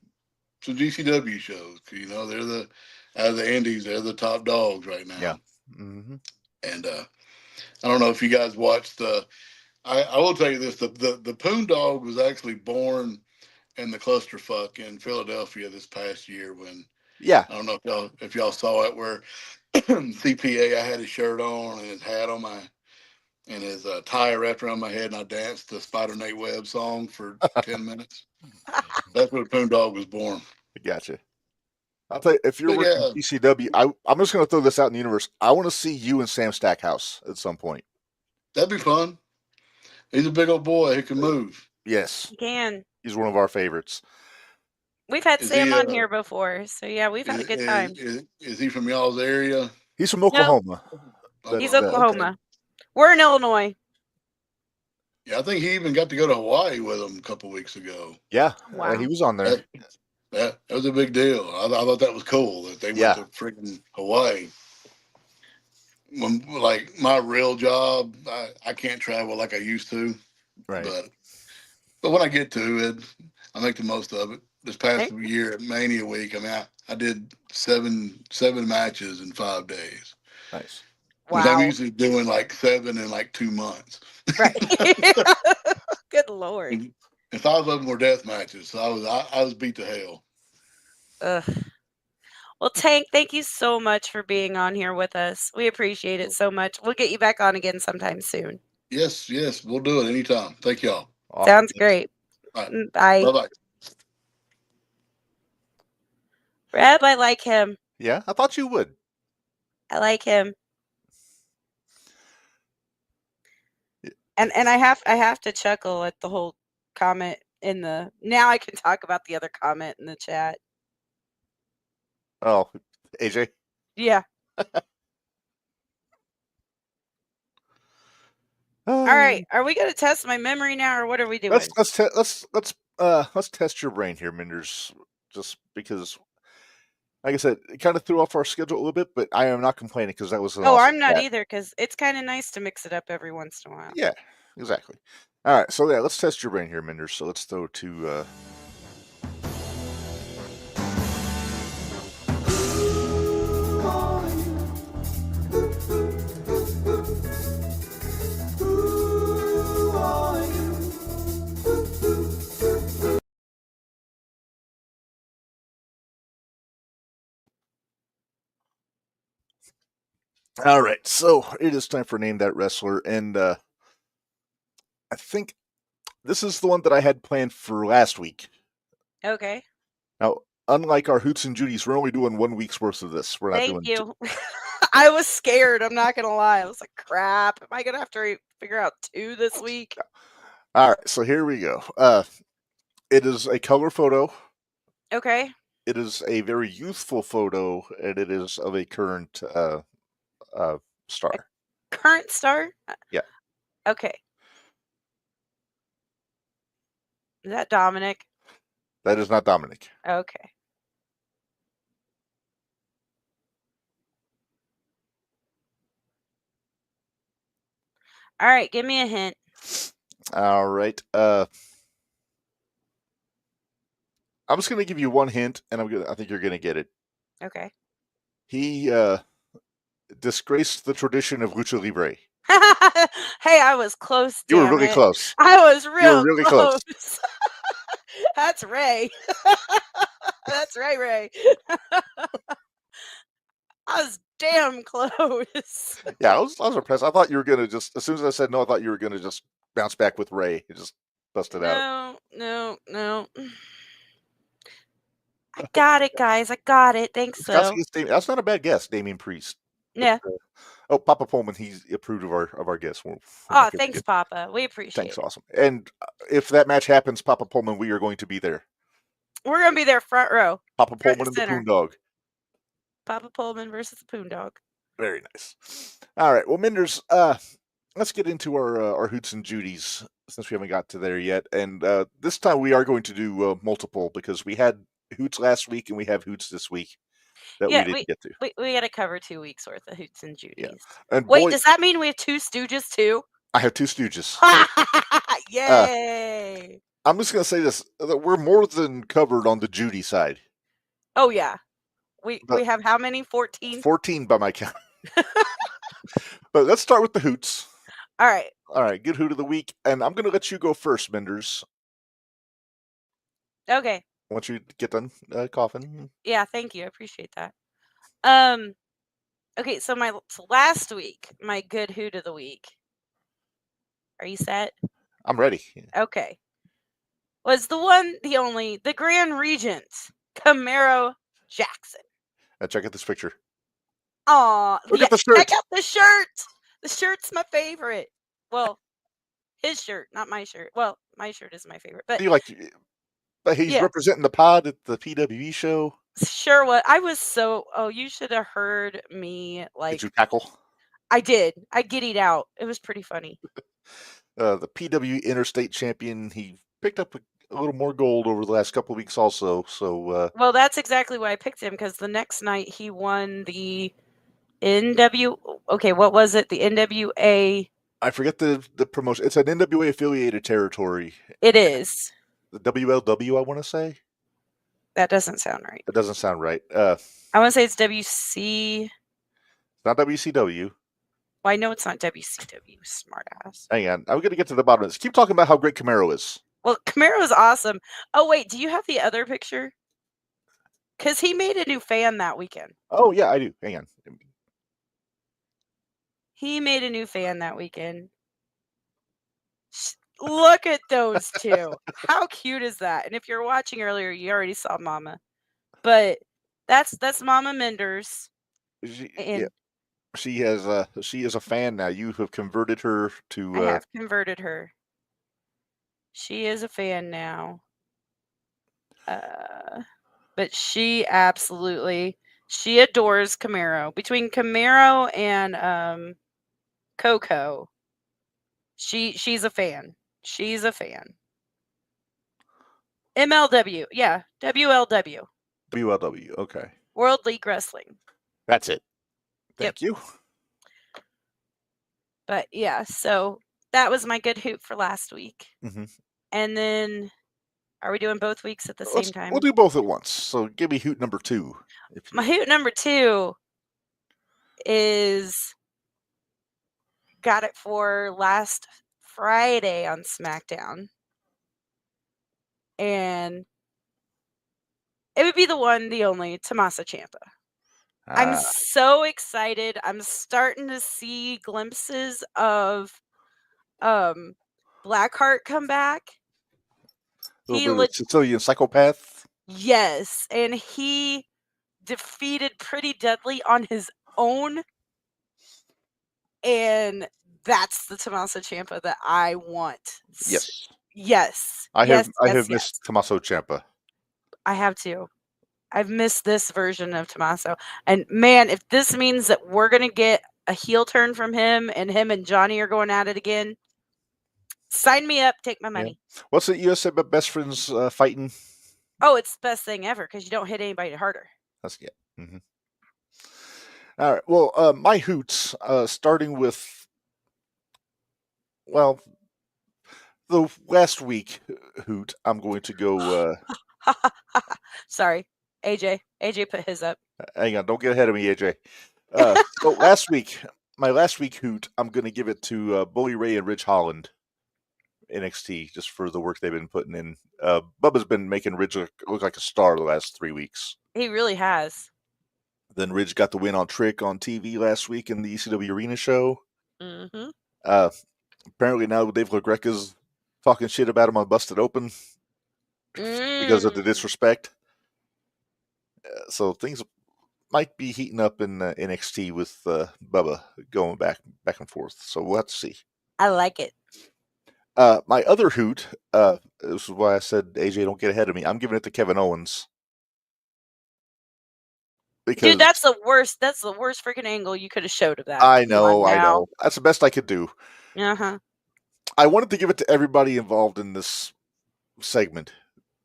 some GCW shows. They're out of the Indies, they're the top dogs right now. Yeah. Mm-hmm. And I don't know if you guys watched I will tell you this: the Poon Dog was actually born in the clusterfuck in Philadelphia this past year. When I don't know if y'all saw it, where CPA, I had his shirt on and his hat on and his tie wrapped around my head, and I danced the Spider Nate Webb song for 10 minutes. That's where the Poon Dog was born. Gotcha. I'll tell you, if you're working ECW, I'm just going to throw this out in the universe. I want to see you and Sam Stackhouse at some point. That'd be fun. He's a big old boy. He can move. Yes. He can. He's one of our favorites. We've had Sam on here before, so yeah, we've had a good time. Is he from y'all's area? He's from Oklahoma. No, he's Oklahoma. Okay. We're in Illinois. Yeah, I think he even got to go to Hawaii with him a couple weeks ago. Yeah, wow. He was on there. That was a big deal. I thought that was cool that they went to freaking Hawaii. When, like, my real job, I can't travel like I used to. Right. But when I get to it, I make the most of it. This past year at Mania Week, I mean, I did seven matches in 5 days. Nice. Because I'm Wow. usually doing like 7 in like 2 months. Right. Good Lord. And 5 of them were death matches, so I was beat to hell. Ugh. Well, Tank, thank you so much for being on here with us. We appreciate it so much. We'll get you back on again sometime soon. Yes, we'll do it anytime. Thank y'all. Awesome. Sounds great. All right. Bye. Bye-bye. Reb, I like him. Yeah, I thought you would. I like him. And I have to chuckle at the whole comment in the. Now I can talk about the other comment in the chat. Oh, AJ. Yeah. All right. Are we going to test my memory now, or what are we doing? Let's test your brain here, Minderz. Just because, like I said, it kind of threw off our schedule a little bit, but I am not complaining because that was an awesome I'm not chat. either, because it's kind of nice to mix it up every once in a while. Yeah, exactly. All right, so yeah, let's test your brain here, Minderz. So let's throw to. All right, so it is time for Name That Wrestler, and I think this is the one that I had planned for last week. Okay. Now, unlike our Hoots and Judy's, we're only doing 1 week's worth of this. We're not Thank doing. you. I was scared. I'm not going to lie. I was like, crap. Am I going to have to figure out 2 this week? All right, so here we go. It is a color photo. Okay. It is a very youthful photo, and it is of a current star. Current star? Yeah. Okay. Is that Dominic? That is not Dominic. Okay. All right, give me a hint. All right. I'm just going to give you one hint, and I think you're going to get it. Okay. He disgraced the tradition of lucha libre. Hey, I was close. You were damn really it. close. I was real really close. That's Ray. That's Ray. I was damn close. Yeah, I was impressed. I thought you were gonna just, as soon as I said no, I thought you were gonna just bounce back with Ray. You just busted out. No. I got it, guys. I got it. Thanks, so. That's not a bad guess, Damien Priest. Yeah. But, Papa Pullman, he's approved of our guess. Oh, thanks, Papa. We appreciate it. Thanks, awesome. And if that match happens, Papa Pullman, we are going to be there. We're going to be there front row. Papa Pullman and the Poon Dog. Papa Pullman versus the Poon Dog. Very nice. All right. Well, Minderz, let's get into our Hoots and Judy's since we haven't got to there yet. And this time we are going to do multiple because we had Hoots last week and we have Hoots this week that we didn't get to. We got to cover 2 weeks worth of Hoots and Judy's. Yeah. And wait, does that mean we have 2 Stooges too? I have 2 Stooges. Yay! I'm just going to say this. We're more than covered on the Judy side. Oh, yeah. We have how many? 14? 14 by my count. But let's start with the Hoots. All right. All right. Good Hoot of the week. And I'm going to let you go first, Minderz. Okay. Once you get done coughing. Yeah, thank you. I appreciate that. Okay, so last week, my good Hoot of the week. Are you set? I'm ready. Okay. Was the one, the only, the Grand Regent, Camaro Jackson. Now check out this picture. Aw, Look at the shirt. Check out the shirt. The shirt's my favorite. Well, his shirt, not my shirt. Well, my shirt is my favorite. But but he's representing the pod at the PWE show. Sure was. I was so. Oh, you should have heard me. Did you tackle? I did. I giddied out. It was pretty funny. The PWE Interstate Champion. He picked up a little more gold over the last couple of weeks, also. So. Well, that's exactly why I picked him, because the next night he won the Okay, what was it? The NWA. I forget the promotion. It's an NWA affiliated territory. It is. The WLW, I want to say. That doesn't sound right. That doesn't sound right. I want to say it's WC. Not WCW. Well, I know it's not WCW, smartass. Hang on. I'm going to get to the bottom of this. Keep talking about how great Camaro is. Well, Camaro is awesome. Oh, wait. Do you have the other picture? Because he made a new fan that weekend. Oh, yeah, I do. Hang on. He made a new fan that weekend. Look at those two. How cute is that? And if you're watching earlier, you already saw Mama. But that's Mama Minderz. She is a fan now. You have converted her to. I have converted her. She is a fan now. But she adores Camaro. Between Camaro and Coco, she's a fan. She's a fan. MLW, yeah, WLW. WLW, okay. World League Wrestling. That's it. Thank you. But yeah, so that was my good hoot for last week. Mm-hmm. And then, are we doing both weeks at the same time? We'll do both at once. So give me hoot number 2. My hoot number 2 is got it for last Friday on SmackDown. And it would be the one, the only, Tommaso Ciampa. I'm so excited. I'm starting to see glimpses of Blackheart come back. The Sicilian psychopath. Yes, and he defeated Pretty Deadly on his own. And that's the Tommaso Ciampa that I want. Yes. Yes. I have missed Tommaso Ciampa. I have too. I've missed this version of Tommaso. And man, if this means that we're going to get a heel turn from him and Johnny are going at it again, sign me up, take my money. Yeah. What's it you said about best friends fighting? Oh, it's the best thing ever because you don't hit anybody harder. That's good. Mm-hmm. All right. Well, my hoots, starting with, well, the last week hoot, I'm going to go. Sorry, AJ. AJ put his up. Hang on, don't get ahead of me, AJ. So my last week hoot, I'm going to give it to Bully Ray and Ridge Holland, NXT, just for the work they've been putting in. Bubba's been making Ridge look like a star the last 3 weeks. He really has. Then Ridge got the win on Trick on TV last week in the ECW Arena show. Mm-hmm. Apparently now Dave LaGreca's talking shit about him on Busted Open because of the disrespect. So things might be heating up in NXT with Bubba going back and forth. So we'll have to see. I like it. My other hoot, this is why I said, AJ, don't get ahead of me. I'm giving it to Kevin Owens. Because, dude, that's the worst freaking angle you could have showed of that. I know. That's the best I could do. Uh-huh. I wanted to give it to everybody involved in this segment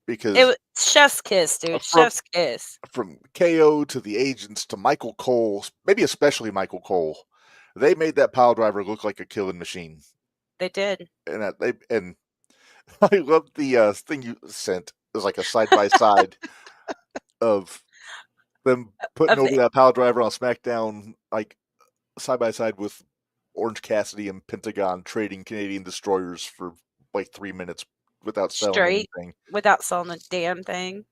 because it was chef's kiss, dude. Chef's kiss. From KO to the agents to Michael Cole, maybe especially Michael Cole, they made that pile driver look like a killing machine. They did. And I love the thing you sent. It was like a side by side of them putting over that pile driver on SmackDown, like side by side with Orange Cassidy and Pentagon trading Canadian destroyers for like 3 minutes without selling anything. Without selling a damn thing.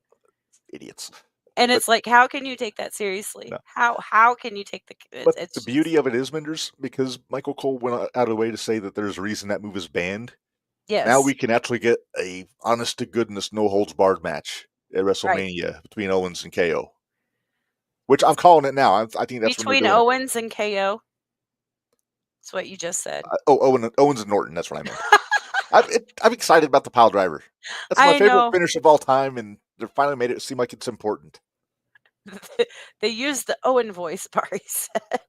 Idiots. And it's like, how can you take that seriously? No. How can you take the beauty of it is, Minderz, because Michael Cole went out of the way to say that there's a reason that move is banned. Yes. Now we can actually get a honest to goodness, no holds barred match at WrestleMania between Owens and KO. Which I'm calling it now. I think that's between Owens and KO. That's what you just said. Owens and Norton. That's what I meant. I'm excited about the pile driver. That's my favorite finish of all time, and they finally made it seem like it's important. They used the Owen voice, Barry said.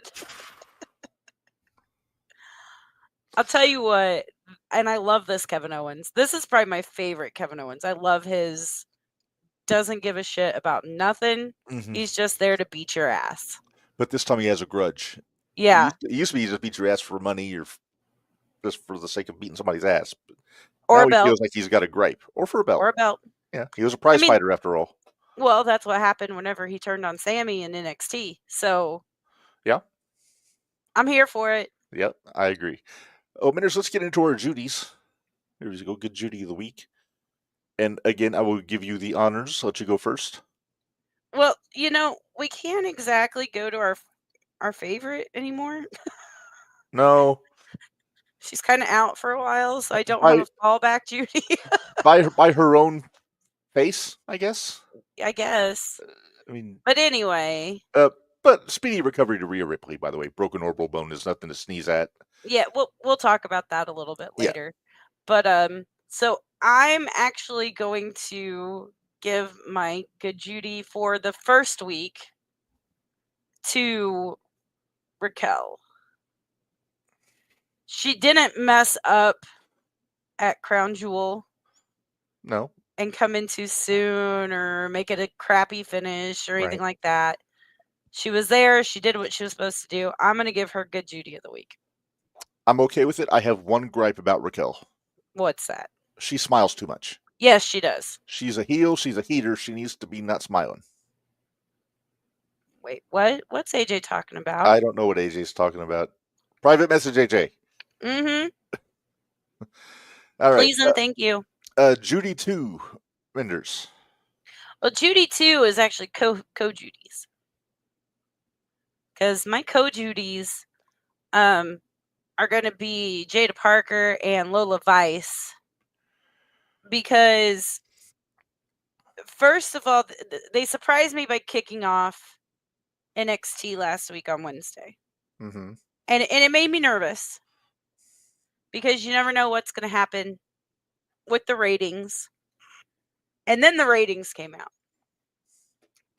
I'll tell you what, and I love this Kevin Owens. This is probably my favorite Kevin Owens. I love his doesn't give a shit about nothing. Mm-hmm. He's just there to beat your ass. But this time he has a grudge. Yeah. It used to be he just beat your ass for money or just for the sake of beating somebody's ass. But or now a belt. He feels like he's got a gripe. Or for a belt. Or a belt. Yeah. He was a prize fighter after all. Well, that's what happened whenever he turned on Sammy in NXT. So yeah. I'm here for it. Yep, I agree. Oh, Miners, let's get into our Judies. Here we go. Good Judy of the week. And again, I will give you the honors. Let you go first. Well, we can't exactly go to our favorite anymore. No, She's kind of out for a while, so I don't by have a fallback Judy. by her own face, I guess. I guess. I mean, But anyway, but speedy recovery to Rhea Ripley. By the way, broken orbital bone is nothing to sneeze at. yeah, we'll talk about that a little bit Yeah. later. But so I'm actually going to give my good Judy for the first week to Raquel. She didn't mess up at Crown Jewel No, and come in too soon or make it a crappy finish or anything Right. like that. She was there. She did what she was supposed to do. I'm going to give her good Judy of the week. I'm okay with it. I have one gripe about Raquel. What's that? She smiles too much. Yes, she does. She's a heel. She's a heater. She needs to be not smiling. Wait, what? What's AJ talking about? I don't know what AJ's talking about. Private message, AJ. Mm-hmm. All right. Please and thank you. Judy 2, Minderz. Well, Judy 2 is actually co-Judies. Because my co-Judies are going to be Jada Parker and Lola Vice. Because, first of all, they surprised me by kicking off NXT last week on Wednesday. Mm-hmm. And it made me nervous. Because you never know what's going to happen with the ratings. And then the ratings came out.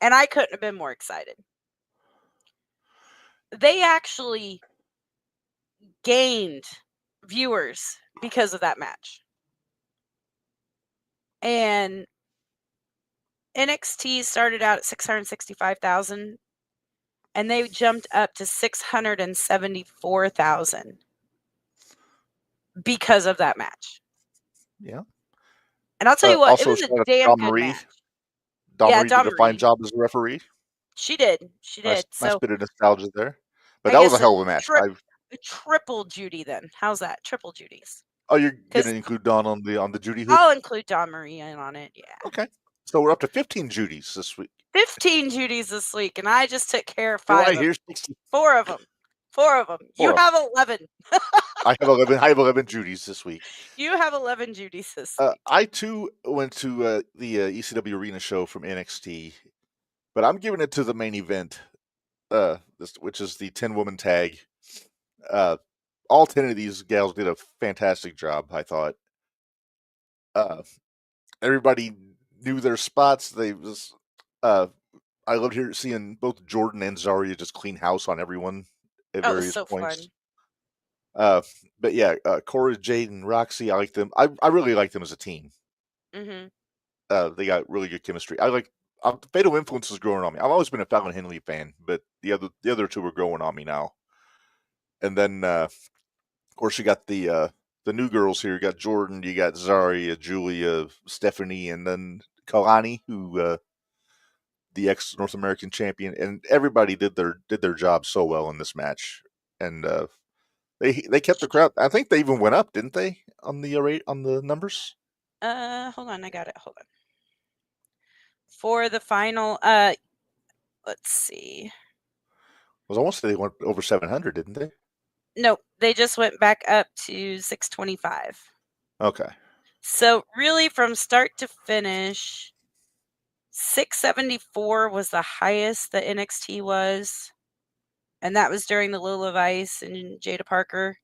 And I couldn't have been more excited. They actually gained viewers because of that match. And NXT started out at 665,000 and they jumped up to 674,000 because of that match. Yeah. And I'll tell you what, it Also, was shout a out to damn Dawn good Marie. match. Dawn Yeah, Marie Dawn did a fine Marie. job as a referee. She did. She did. Nice So bit of nostalgia there. But I that was a guess hell of a match. triple Judy then. How's that? Triple Judy's. Oh, you're 'Cause gonna include Dawn on the Judy hook? I'll include Dawn Marie in on it, yeah. Okay. So we're up to 15 Judys this week. 15 Judys this week, and I just took care of You're 5 right, of here's them. 60. 4 of them. 4 of them. You Four of have 11. I have 11. I have 11 Judys this week. You have 11 Judys this week. I too went to the ECW Arena show from NXT, but I'm giving it to the main event, which is the 10-woman tag. All 10 of these gals did a fantastic job, I thought. Everybody knew their spots. They just, I loved seeing both Jordan and Zarya just clean house on everyone at That was various so points. fun. But yeah, Cora, Jade, and Roxy, I like them. I really like them as a team. Mm-hmm. They got really good chemistry. Fatal Influence is growing on me. I've always been a Fallon Henley fan, but the other two are growing on me now. And then, of course, you got the new girls here. You got Jordan, you got Zarya, Julia, Stephanie, and then Kalani, who the ex North American champion, and everybody did their job so well in this match. And they kept the crowd. I think they even went up, didn't they, on the numbers? Hold on, I got it. Hold on. For the final, let's see. I was almost say they went over 700, didn't they? No, they just went back up to 625. Okay. So really, from start to finish, 674 was the highest that NXT was, and that was during the Lola Vice and Jada Parker.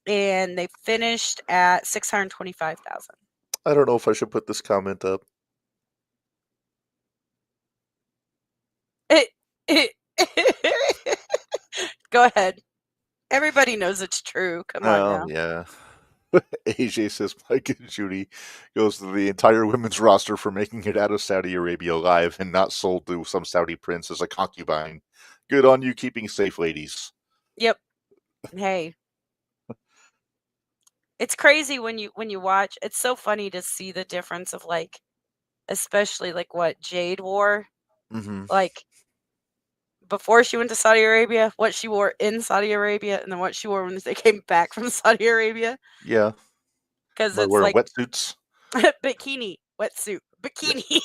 And they finished at 625,000. I don't know if I should put this comment up. Go ahead. Everybody knows it's true. Come on now. Yeah. AJ says Mike and Judy goes to the entire women's roster for making it out of Saudi Arabia alive and not sold to some Saudi prince as a concubine. Good on you keeping safe, ladies. Yep. Hey. It's crazy when you watch. It's so funny to see the difference of especially what Jade wore. Mm-hmm. before she went to Saudi Arabia, what she wore in Saudi Arabia, and then what she wore when they came back from Saudi Arabia. Yeah. Because But it's wearing like wetsuits. bikini, wetsuit, bikini.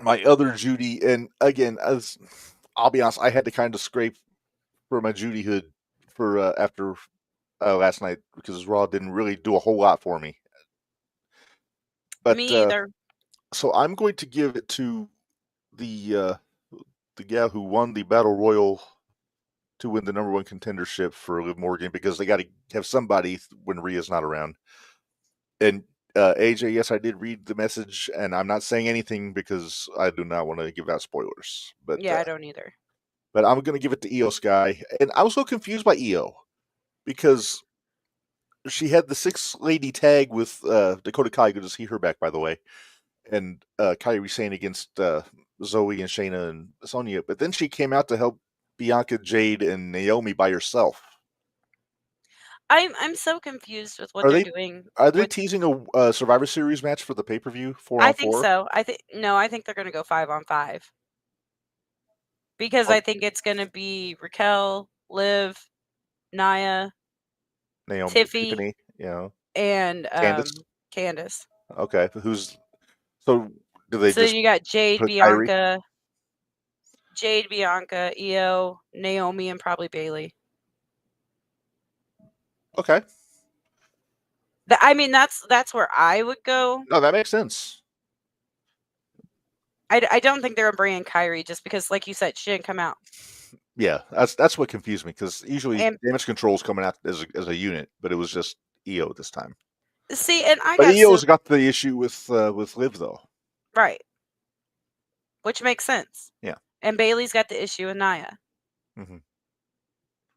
My other Judy, and again, I'll be honest, I had to kind of scrape for my Judy hood for after last night because Raw didn't really do a whole lot for me. But Me either. so I'm going to give it to the gal who won the Battle Royal to win the #1 contendership for Liv Morgan, because they got to have somebody when Rhea's not around. And AJ, yes, I did read the message, and I'm not saying anything because I do not want to give out spoilers. But Yeah, I don't either. But I'm going to give it to Io Sky. And I was so confused by Io because she had the 6-lady tag with Dakota Kai. Good to see her back, by the way. And Kairi Sane against Zoe and Shayna and Sonya. But then she came out to help Bianca, Jade, and Naomi by herself. I'm so confused with what they're doing. Are they teasing a Survivor Series match for the pay-per-view 4-on-4? I think so. I think they're going to go 5-on-5. Because I think it's going to be Raquel, Liv, Nia, Naomi, Tiffany, and Candice. Okay, so do they? So you got Jade, Bianca, Io, Naomi, and probably Bailey. Okay. I mean, that's where I would go. No, that makes sense. I don't think they're bringing Kairi just because, like you said, she didn't come out. Yeah, that's what confused me, because usually Damage Control's coming out as a unit, but it was just Io this time. See, and but Io's got the issue with Liv though, right? Which makes sense. Yeah. And Bailey's got the issue with Nia. Mm-hmm.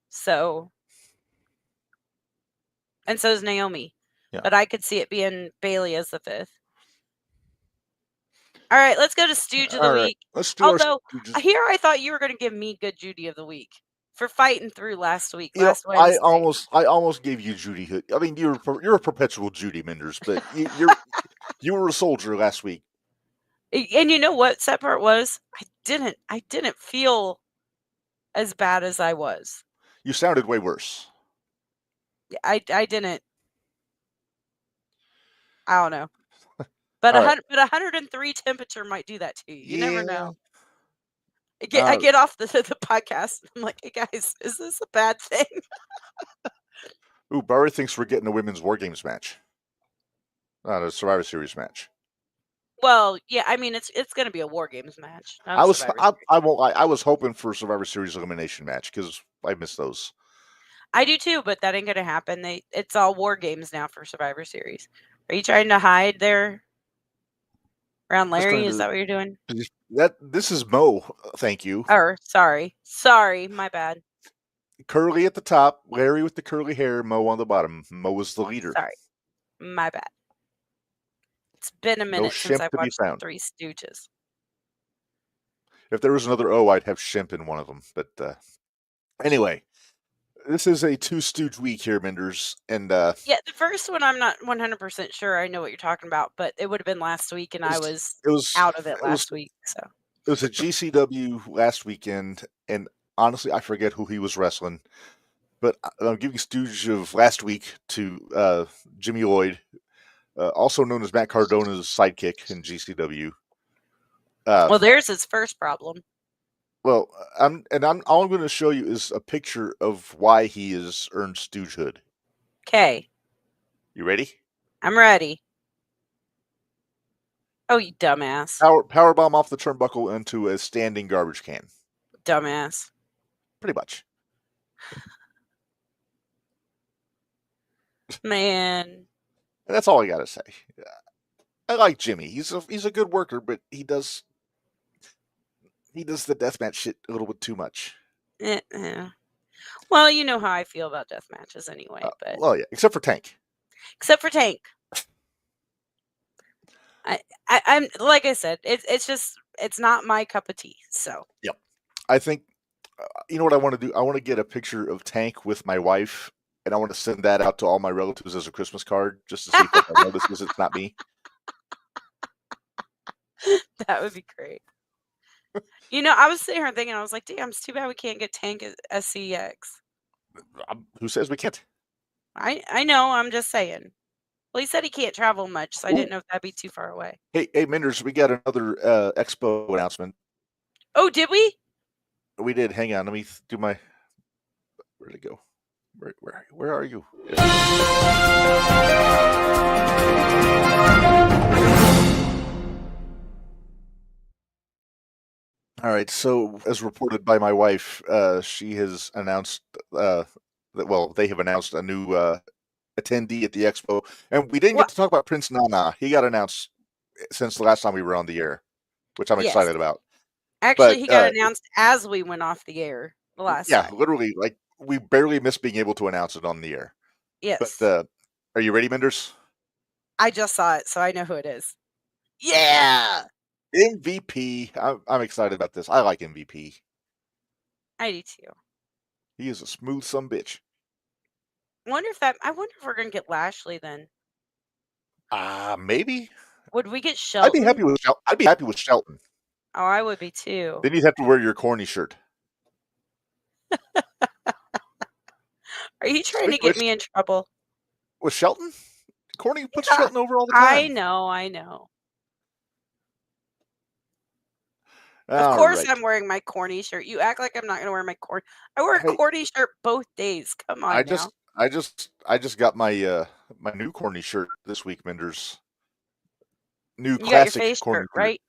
So, and so is Naomi. Yeah. But I could see it being Bailey as the 5th. All right, let's go to Stooge of the Week. Let's do Although, here I thought you were going to give me good Judy of the Week for fighting through last week. Wednesday. I almost gave you Judy Hood. I mean, you're a perpetual Judy Minderz, but you were a soldier last week. And you know what sad part was? I didn't feel as bad as I was. You sounded way worse. I didn't. I don't know. But 103 temperature might do that to you. You never know. I get off the podcast. I'm like, hey guys, is this a bad thing? Ooh, Barry thinks we're getting a women's War Games match. Not a Survivor Series match. Well, yeah, I mean it's going to be a War Games match. I won't lie. I was hoping for a Survivor Series elimination match because I miss those. I do too, but that ain't going to happen. It's all War Games now for Survivor Series. Are you trying to hide there around Larry? Is that what you're doing? This is Mo. Thank you. Or sorry, my bad. Curly at the top, Larry with the curly hair, Mo on the bottom. Mo was the leader. Sorry, my bad. It's been a minute since I've watched the Three Stooges. If there was another O, I'd have Shemp in one of them. But anyway, this is a 2-Stooge week here, Minderz. And yeah, the first one I'm not 100% sure I know what you're talking about, but it would have been last week, and I was out of it last week. So it was a GCW last weekend, and honestly, I forget who he was wrestling. But I'm giving Stooge of last week to Jimmy Lloyd, also known as Matt Cardona's sidekick in GCW. Well, there's his first problem. Well, all I'm going to show you is a picture of why he has earned Stoogehood. Okay. You ready? I'm ready. Oh, you dumbass. Powerbomb off the turnbuckle into a standing garbage can. Dumbass. Pretty much. Man. And that's all I got to say. I like Jimmy. He's a good worker, but he does the deathmatch shit a little bit too much. Yeah. Well, you know how I feel about death matches anyway. But well, yeah, except for Tank. I'm like I said, it's not my cup of tea. So yep, I think you know what I want to do. I want to get a picture of Tank with my wife, and I want to send that out to all my relatives as a Christmas card, just to see if I notice it's not me. That would be great. I was sitting here thinking, I was like, damn, it's too bad we can't get Tank SCX. Who says we can't? I know, I'm just saying. Well, he said he can't travel much, so I didn't know if that'd be too far away. Hey, Minders, we got another expo announcement. Oh, did we? We did. Hang on, let me do my. Where'd it go? Where are you? All right. So, as reported by my wife, she has announced that. Well, they have announced a new attendee at the expo, and we didn't get to talk about Prince Nana. He got announced since the last time we were on the air, which I'm excited about. Actually, he got announced as we went off the air the last time. Yeah, literally, like we barely missed being able to announce it on the air. Yes. But are you ready, Minders? I just saw it, so I know who it is. Yeah. MVP. I'm excited about this. I like MVP. I do too. He is a smooth sumbitch. I wonder if we're gonna get Lashley then. Maybe. Would we get Shelton? I'd be happy with Shelton. Oh, I would be too. Then you'd have to wear your corny shirt. Are you trying to get me in trouble? With Shelton? Corny puts Shelton over all the time. I know. Of course I'm wearing my corny shirt. You act like I'm not going to wear my corny. I wear a corny shirt both days. Come on now. I just got my my new corny shirt this week, Minders. New classic got your face corny shirt, right?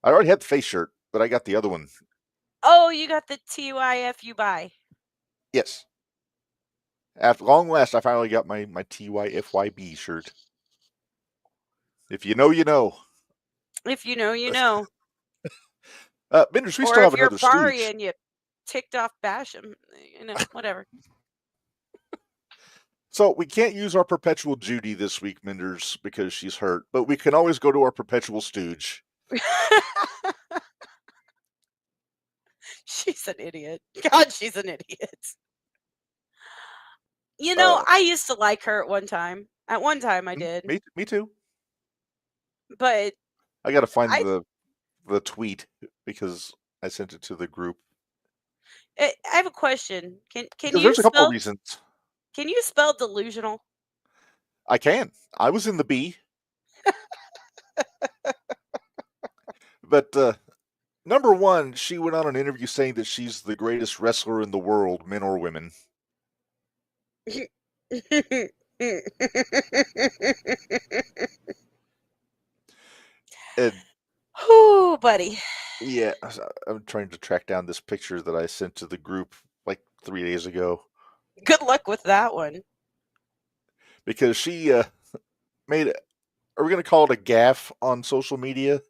I already had the face shirt, but I got the other one. Oh, you got the TYFU buy. Yes. After long last, I finally got my TYFYB shirt. If you know, you know. If you know, you know. Minders, we still have another stooge. Or if you're Bari and you ticked off bash him, whatever. So we can't use our perpetual Judy this week, Minders, because she's hurt. But we can always go to our perpetual stooge. She's an idiot. God, she's an idiot. I used to like her at one time. At one time, I did. Me too. But I got to find the tweet because I sent it to the group. I have a question. Can you? There's a couple reasons. Can you spell delusional? I can. I was in the B. But number one, she went on an interview saying that she's the greatest wrestler in the world, men or women. Oh, buddy. Yeah, I'm trying to track down this picture that I sent to the group like 3 days ago. Good luck with that one. Because she made it. Are we going to call it a gaffe on social media?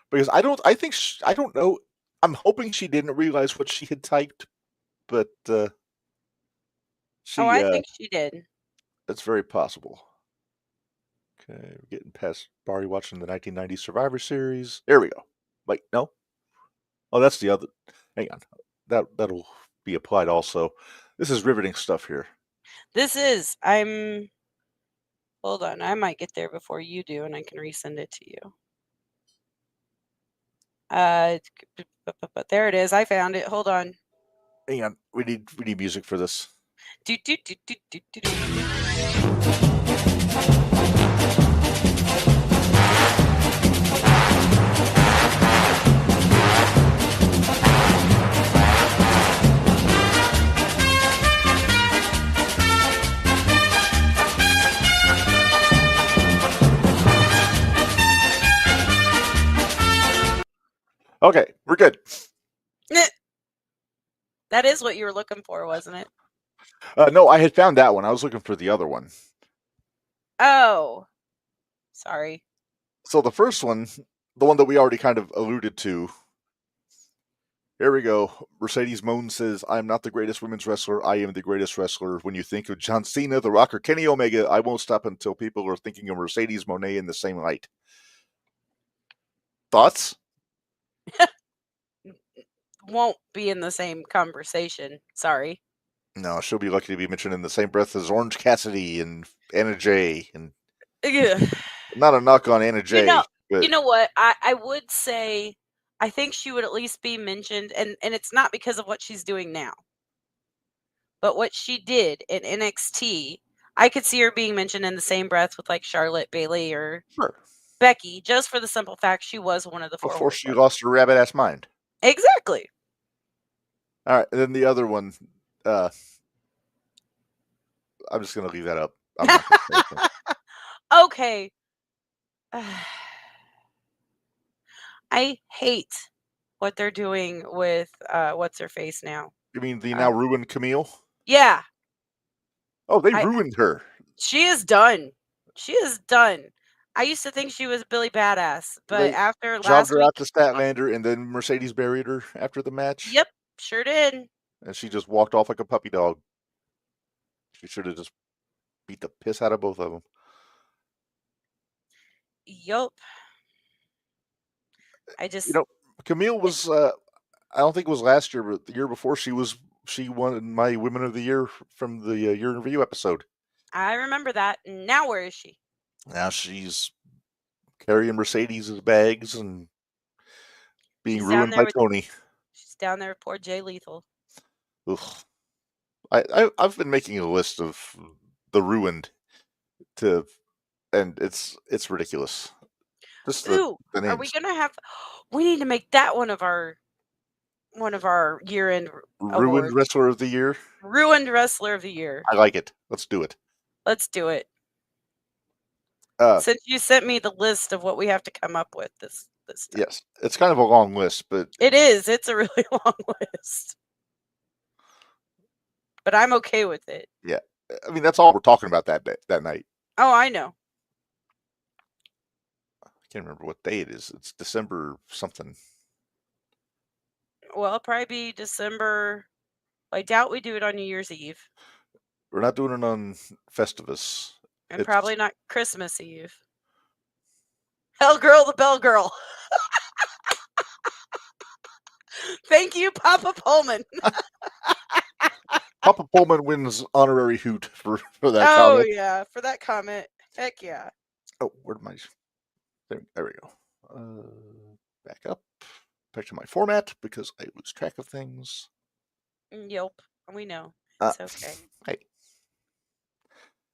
Because I don't know. I'm hoping she didn't realize what she had typed, but I think she did. That's very possible. Okay, we're getting past Bari watching the 1990 Survivor Series. There we go. Wait, no? Oh, that's the other. Hang on. That'll be applied also. This is riveting stuff here. This is. Hold on. I might get there before you do, and I can resend it to you. But there it is. I found it. Hold on. Hang on. We need music for this. Okay, we're good. That is what you were looking for, wasn't it? No, I had found that one. I was looking for the other one. Oh, sorry. So the first one, the one that we already kind of alluded to. Here we go. Mercedes Moan says, "I am not the greatest women's wrestler. I am the greatest wrestler. When you think of John Cena, The Rock, or Kenny Omega, I won't stop until people are thinking of Mercedes Moné in the same light." Thoughts? Won't be in the same conversation. Sorry. No, she'll be lucky to be mentioned in the same breath as Orange Cassidy and Anna Jay. And not a knock on Anna Jay. You know what? I would say I think she would at least be mentioned, and it's not because of what she's doing now, but what she did in NXT. I could see her being mentioned in the same breath with like Charlotte, Bayley, or Becky, just for the simple fact she was one of the four. Before she lost her rabbit ass mind. Exactly. All right, and then the other one, I'm just gonna leave that up. I'm not gonna say anything. Okay. I hate what they're doing with what's her face now. You mean the now ruined Camille? Yeah. Oh, they ruined her. She is done. She is done. I used to think she was Billy Badass, but after last her week, out to Statlander, and then Mercedes buried her after the match. Yep, sure did. And she just walked off like a puppy dog. She should have just beat the piss out of both of them. Yup. Camille was. I don't think it was last year, but the year before, she won my Women of the Year from the Year in Review episode. I remember that. Now where is she? Now she's carrying Mercedes' bags and being ruined by Tony. She's down there with poor Jay Lethal. Ugh. I've been making a list of the ruined and it's ridiculous. Just Ooh, the names. Are we gonna have? We need to make that one of our year-end ruined awards. Wrestler of the Year. Ruined Wrestler of the Year. I like it. Let's do it. Let's do it. Since you sent me the list of what we have to come up with this time. Yes, it's kind of a long list, but it is. It's a really long list. But I'm okay with it. Yeah, I mean that's all we're talking about that night. Oh, I know. I can't remember what day it is. It's December something. Well, it'll probably be December. I doubt we do it on New Year's Eve. We're not doing it on Festivus. And probably not Christmas Eve. Hell Girl, the Bell Girl. Thank you, Papa Pullman. Papa Pullman wins honorary hoot for that comment. Oh, yeah, for that comment. Heck yeah. Oh, where'd my... There we go. Back up. Back to my format, because I lose track of things. Yep, we know. It's okay. Hey.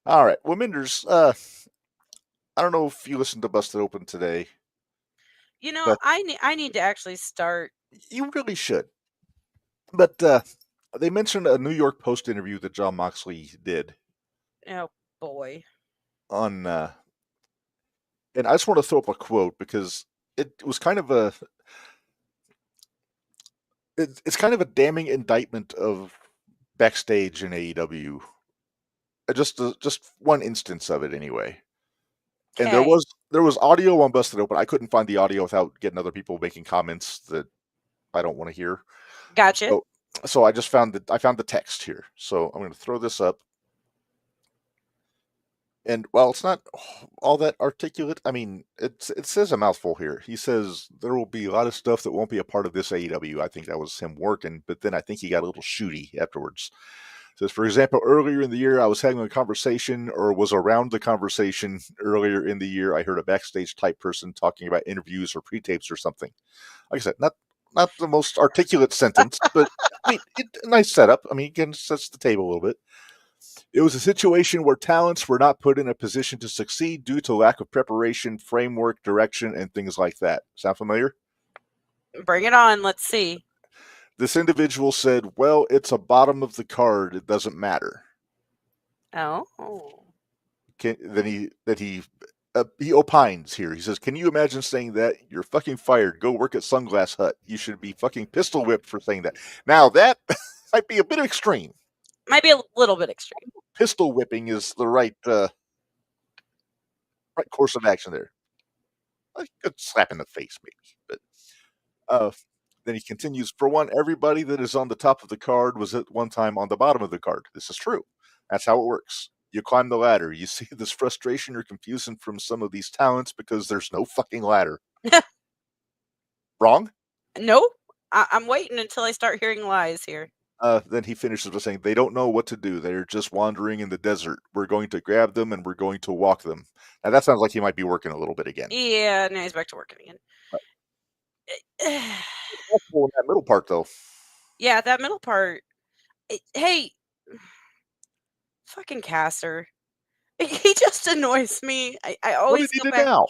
All right. Well, Minderz, I don't know if you listened to Busted Open today. I need to actually start. You really should. But they mentioned a New York Post interview that Jon Moxley did. Oh, boy. And I just want to throw up a quote because it was kind of a... It's kind of a damning indictment of backstage in AEW. Just one instance of it, anyway. And there was audio on Busted Open. I couldn't find the audio without getting other people making comments that I don't want to hear. Gotcha. So I just found the text here. So I'm going to throw this up. And while it's not all that articulate, I mean, it says a mouthful here. He says there will be a lot of stuff that won't be a part of this AEW. I think that was him working, but then I think he got a little shooty afterwards. Says, for example, earlier in the year, I was having a conversation or was around the conversation earlier in the year. I heard a backstage type person talking about interviews or pre-tapes or something. Like I said, not the most articulate sentence, but I mean, a nice setup. I mean, again, sets the table a little bit. It was a situation where talents were not put in a position to succeed due to lack of preparation, framework, direction, and things like that. Sound familiar? Bring it on. Let's see. This individual said, well, it's a bottom of the card. It doesn't matter. Oh. Then he opines here. He says, can you imagine saying that? You're fucking fired. Go work at Sunglass Hut. You should be fucking pistol whipped for saying that. Now, that might be a bit extreme. Might be a little bit extreme. Pistol whipping is the right course of action there. A good slap in the face, maybe. But then he continues, for one, everybody that is on the top of the card was at one time on the bottom of the card. This is true. That's how it works. You climb the ladder. You see this frustration or confusion from some of these talents because there's no fucking ladder. Wrong? Nope. I'm waiting until I start hearing lies here. Then he finishes by saying, they don't know what to do. They're just wandering in the desert. We're going to grab them and we're going to walk them. Now, that sounds like he might be working a little bit again. Yeah, now he's back to working again. In that middle part, though. Yeah, that middle part. Hey, fucking Caster. He just annoys me. I What always did he go do back. now?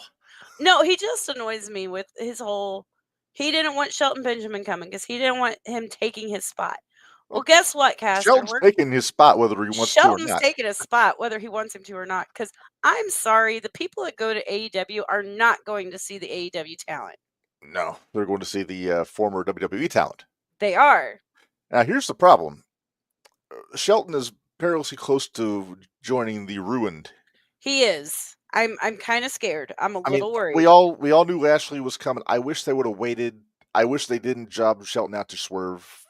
No, he just annoys me with his whole. He didn't want Shelton Benjamin coming because he didn't want him taking his spot. Well, guess what, Caster? Shelton's taking his spot whether he wants to or Shelton's not. taking his spot whether he wants him to or not. Because I'm sorry, the people that go to AEW are not going to see the AEW talent. No, they're going to see the former WWE talent. They are. Now, here's the problem. Shelton is perilously close to joining the Ruined. He is. I'm kind of scared. I'm a little worried. We all knew Lashley was coming. I wish they would have waited. I wish they didn't job Shelton out to Swerve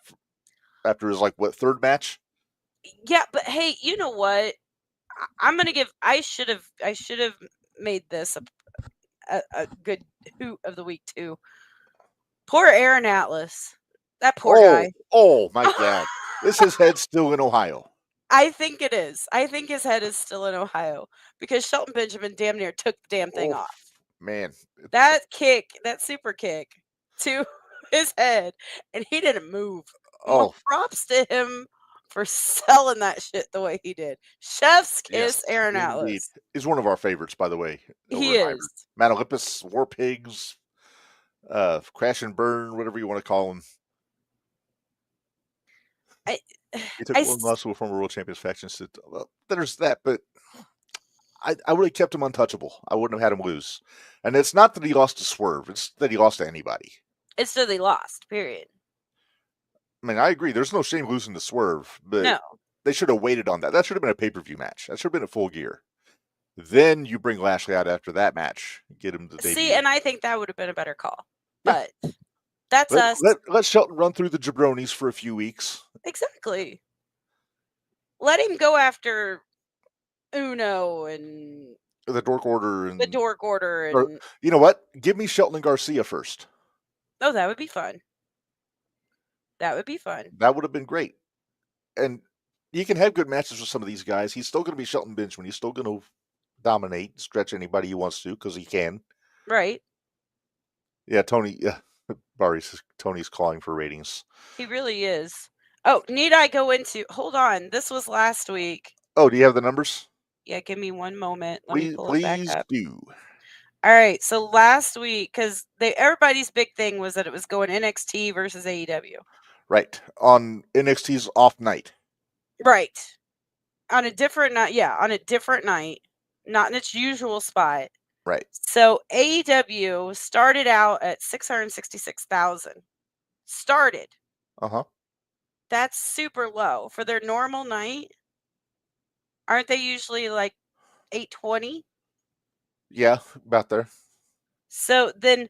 after his third match. Yeah, but hey, you know what? I'm gonna give. I should have made this a good hoot of the week too. Poor Aaron Atlas. That poor guy. Oh my God! Is his head still in Ohio? I think it is. I think his head is still in Ohio because Shelton Benjamin damn near took the damn thing off. Man, That kick, that super kick to his head, and he didn't move. Well, props to him for selling that shit the way he did. Chef's kiss, Aaron Atlas. Indeed. He's one of our favorites, by the way. He is. Mount Olympus, War Pigs, Crash and Burn, whatever you want to call him. He took one loss to a former world champions faction. Well, there's that, but I would have kept him untouchable. I wouldn't have had him lose. And it's not that he lost to Swerve. It's that he lost to anybody. It's that he lost, period. I mean, I agree. There's no shame losing to Swerve, but they should have waited on that. That should have been a pay-per-view match. That should have been at Full Gear. Then you bring Lashley out after that match, get him to debut. See, and I think that would have been a better call. But that's us. Let Shelton run through the jabronis for a few weeks. Exactly. Let him go after Uno and the Dork Order and the Dork Order. And or, you know what? Give me Shelton and Garcia first. Oh, that would be fun. That would be fun. That would have been great. And you can have good matches with some of these guys. He's still going to be Shelton Benjamin. He's still going to dominate, stretch anybody he wants to because he can. Right. Yeah, Tony. Yeah, Tony's calling for ratings. He really is. Oh, need I go into? Hold on. This was last week. Oh, do you have the numbers? Yeah, give me one moment. Let me pull it back up. Please do. All right. So last week, because everybody's big thing was that it was going NXT versus AEW. Right. On NXT's off night. Right. On a different night. Yeah, on a different night. Not in its usual spot. Right. So AEW started out at 666,000. Started. Uh-huh. That's super low. For their normal night, aren't they usually like 820? Yeah, about there. So then,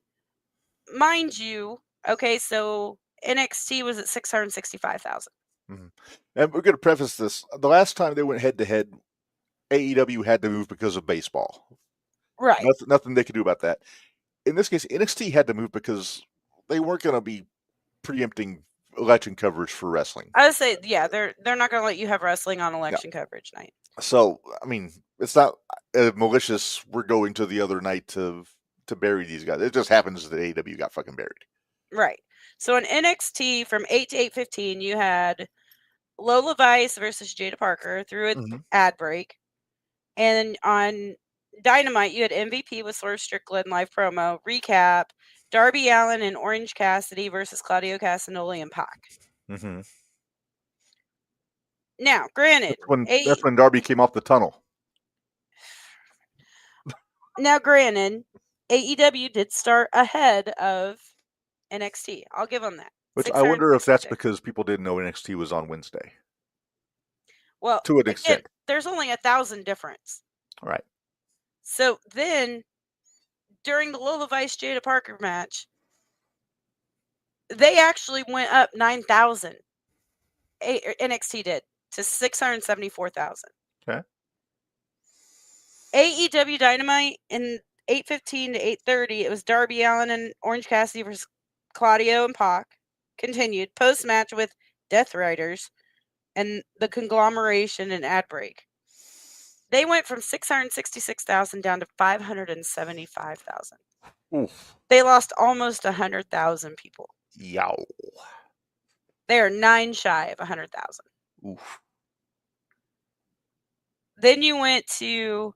mind you, okay, so NXT was at 665,000. Mm-hmm. And we're going to preface this. The last time they went head-to-head, AEW had to move because of baseball. Right. Nothing they could do about that. In this case, NXT had to move because they weren't going to be preempting election coverage for wrestling. I would say, yeah, they're not going to let you have wrestling on election coverage night. So, I mean, it's not malicious. We're going to the other night to bury these guys. It just happens that AEW got fucking buried. Right. So in NXT from 8 to 8:15, you had Lola Vice versus Jada Parker through an ad break. And on Dynamite, you had MVP with Swerve Strickland live promo, recap, Darby Allin and Orange Cassidy versus Claudio Castagnoli and Pac. Mm-hmm. Now, granted, that's when Darby came off the tunnel. Now, granted, AEW did start ahead of NXT. I'll give them that. Which I wonder if that's because people didn't know NXT was on Wednesday. Well, to an extent, there's only 1,000 difference. Right. So then, during the Lola Vice Jada Parker match, they actually went up 9,000. NXT did to 674,000. Okay. AEW Dynamite in 8:15 to 8:30, it was Darby Allin and Orange Cassidy versus Claudio and Pac. Continued post match with Death Riders and the conglomeration and ad break. They went from 666,000 down to 575,000. Oof. They lost almost 100,000 people. Yow. They are 9 shy of 100,000. Oof. Then you went to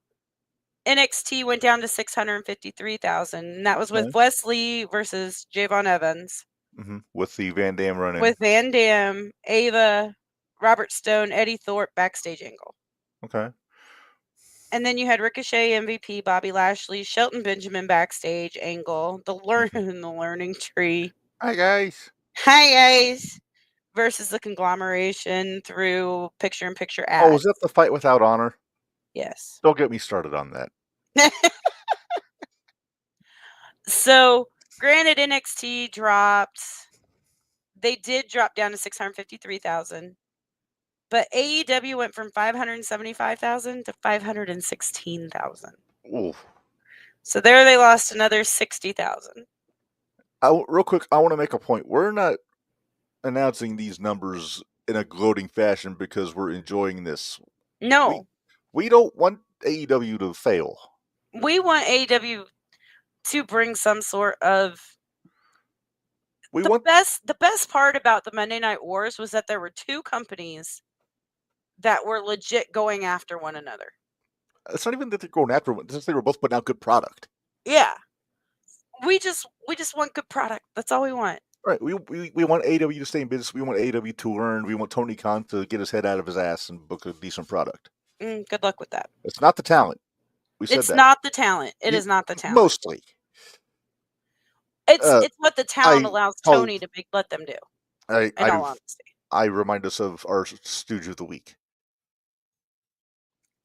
NXT went down to 653,000, and that was with Okay. Wesley versus Javon Evans. With the Van Dam run-in. With Van Dam, Ava, Robert Stone, Eddie Thorpe backstage angle. Okay. And then you had Ricochet, MVP, Bobby Lashley, Shelton Benjamin backstage angle, the learning tree. Hi guys. Hi guys. Versus the conglomeration through picture-in-picture ads. Oh, was that the fight without honor? Yes. Don't get me started on that. So, granted, NXT dropped. They did drop down to 653,000. But AEW went from 575,000 to 516,000. Oof. So there they lost another 60,000. Real quick, I want to make a point. We're not announcing these numbers in a gloating fashion because we're enjoying this. No. We don't want AEW to fail. We want AEW to bring some sort of... The best part about the Monday Night Wars was that there were 2 companies that were legit going after one another. It's not even that they're going after one. It's just they were both putting out good product. Yeah. We just want good product. That's all we want. Right. We want AEW to stay in business. We want AEW to learn. We want Tony Khan to get his head out of his ass and book a decent product. Good luck with that. It's not the talent. We said it's that. not the talent. It is not the talent. Mostly. It's what the talent allows Tony to let them do. In all honesty. I remind us of our Stooge of the Week.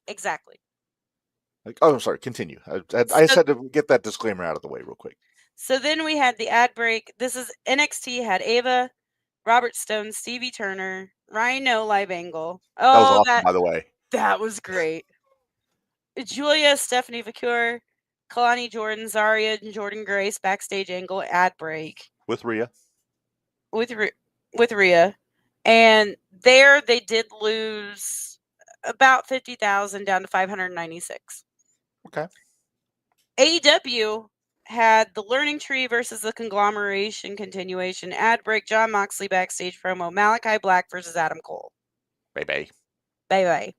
Exactly. I'm sorry. Continue. I just had to get that disclaimer out of the way real quick. So then we had the ad break. This is NXT had Ava, Robert Stone, Stevie Turner, Rhino live angle. That was awesome, by the way. That was great. Julia, Stephanie Vicure, Kalani Jordan, Zarya, and Jordan Grace backstage angle ad break. With Rhea. With Rhea. And there they did lose about 50,000 down to 596. Okay. AEW had the Learning Tree versus the Conglomeration continuation ad break, Jon Moxley backstage promo, Malachi Black versus Adam Cole. Bye.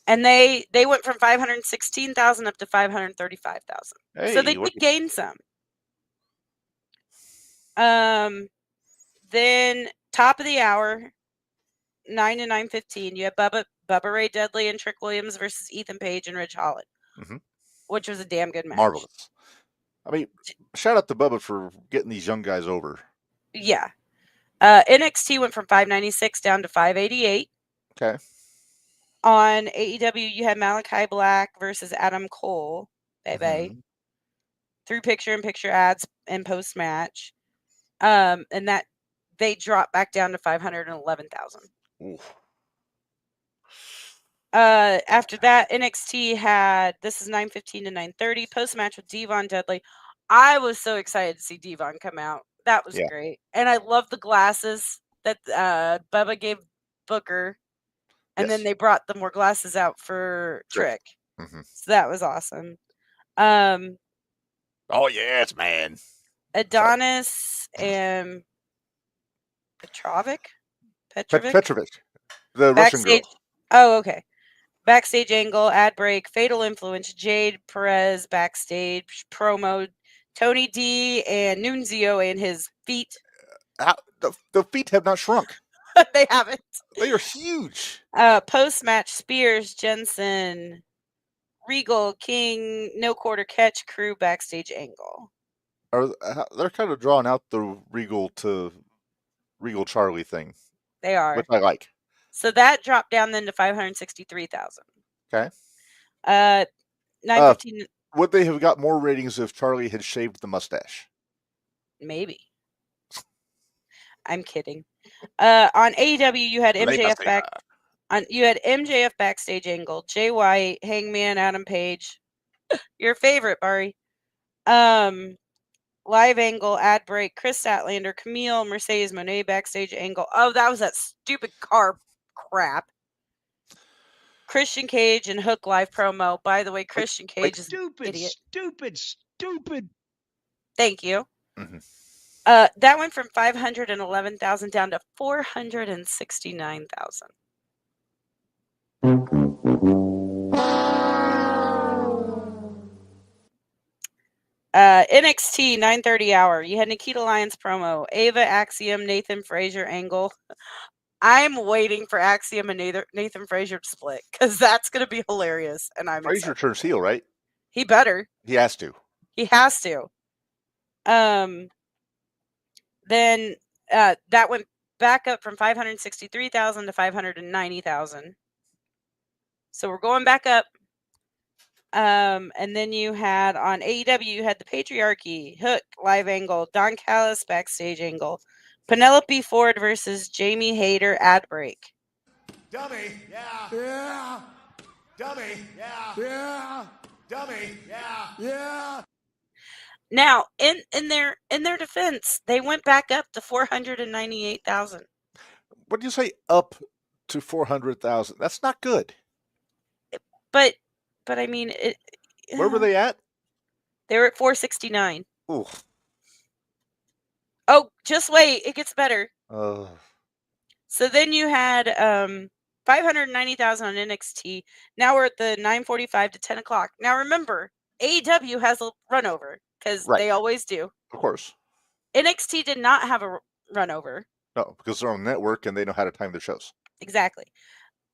And they went from 516,000 up to 535,000. Hey, so they did gain some. Then top of the hour, 9 to 9:15, you have Bubba Ray Dudley and Trick Williams versus Ethan Page and Ridge Holland, which was a damn good match. Marvelous. I mean, shout out to Bubba for getting these young guys over. Yeah. NXT went from 596 down to 588. Okay. On AEW, you had Malachi Black versus Adam Cole, through picture-in-picture ads and post-match. And that they dropped back down to 511,000. After that, NXT had, this is 9:15 to 9:30, post-match with Devon Dudley. I was so excited to see Devon come out. That was great. And I love the glasses that Bubba gave Booker. And then they brought the more glasses out for Trick. So that was awesome. Oh, yes, man. Adonis and Petrovic? Petrovic. The backstage, Russian girl. Oh, okay. Backstage angle, ad break, Fatal Influence, Jade Perez backstage, promo, Tony D and Nunzio and his feet. The feet have not shrunk. They haven't. They are huge. Post-match, Spears, Jensen, Regal, King, No Quarter Catch crew backstage angle. They're kind of drawing out the Regal to Regal Charlie thing. They are. Which I like. So that dropped down then to 563,000. Okay. 9:15. Would they have got more ratings if Charlie had shaved the mustache? Maybe. I'm kidding. On AEW, you had MJF backstage angle, Jay White, Hangman, Adam Page, your favorite, Barry. Live angle, ad break, Chris Statlander, Camille, Mercedes Moné backstage angle. Oh, that was that stupid car crap. Christian Cage and Hook live promo. By the way, Christian Cage is an idiot. Stupid. Thank you. Mhm. That went from 511,000 down to 469,000. NXT 9:30 hour. You had Nikita Lyons promo, Ava, Axiom, Nathan Frazier, Angle. I'm waiting for Axiom and Nathan Frazier to split because that's going to be hilarious. And I'm Frazier excited. turns heel, right? He better. He has to. He has to. Then that went back up from 563,000 to 590,000. So we're going back up. And then you had on AEW, you had the Patriarchy, Hook, live angle, Don Callis, backstage angle, Penelope Ford versus Jamie Hayter, ad break. Dummy, yeah. Yeah. Dummy, yeah. Yeah. Dummy, yeah. Yeah. Now, in their defense, they went back up to 498,000. What do you say? Up to 400,000? That's not good. But I mean, Where were they at? They were at 469. Ooh. Oh, just wait, it gets better. Uh, So then you had 590,000 on NXT. Now we're at the 9:45 to 10 o'clock. Now remember, AEW has a run over because Right. they always do. Of course. NXT did not have a run over. No, because they're on the network and they know how to time their shows. Exactly.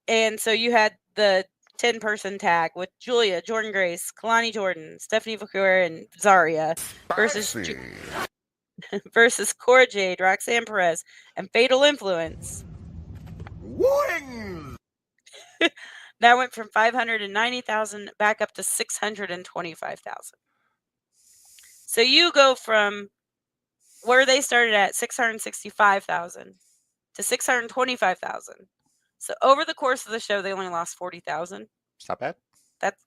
And so you had the 10-person tag with Julia, Jordan Grace, Kalani Jordan, Stephanie Vaquer, and Zarya versus Cora Jade, Roxanne Perez, and Fatal Influence. Wings! That went from 590,000 back up to 625,000. So you go from where they started at 665,000 to 625,000. So over the course of the show, they only lost 40,000. It's not bad.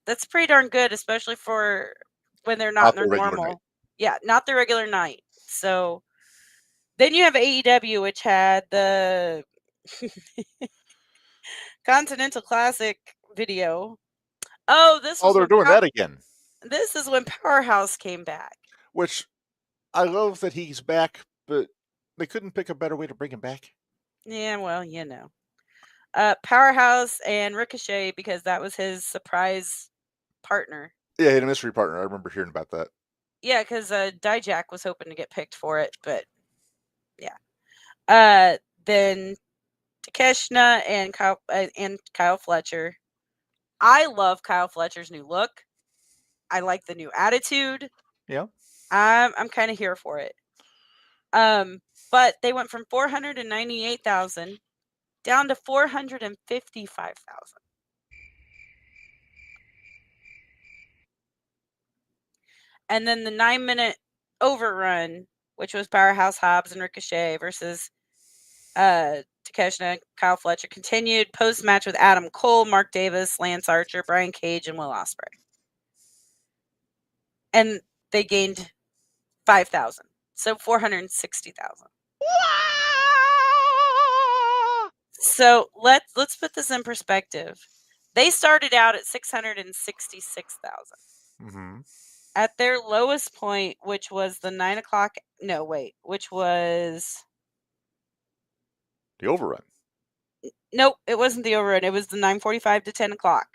That's pretty darn good, especially for when they're not in their normal. Night. Yeah, not the regular night. So then you have AEW, which had the Continental Classic video. Oh, they're doing that again. This is when Powerhouse came back. Which I love that he's back, but they couldn't pick a better way to bring him back. Yeah, well, you know. Powerhouse and Ricochet, because that was his surprise partner. Yeah, he had a mystery partner. I remember hearing about that. Yeah, because Dijak was hoping to get picked for it, but yeah. Then Takeshna and Kyle Fletcher. I love Kyle Fletcher's new look. I like the new attitude. Yeah. I'm kind of here for it. But they went from 498,000 down to 455,000. And then the 9-minute overrun, which was Powerhouse Hobbs and Ricochet versus Takeshna, Kyle Fletcher, continued post-match with Adam Cole, Mark Davis, Lance Archer, Brian Cage, and Will Ospreay. And they gained 5,000. So 460,000. So let's put this in perspective. They started out at 666,000. Mm-hmm. At their lowest point, which was the 9 o'clock. No, wait, which was The overrun. Nope, it wasn't the overrun. It was the 9:45 to 10 o'clock.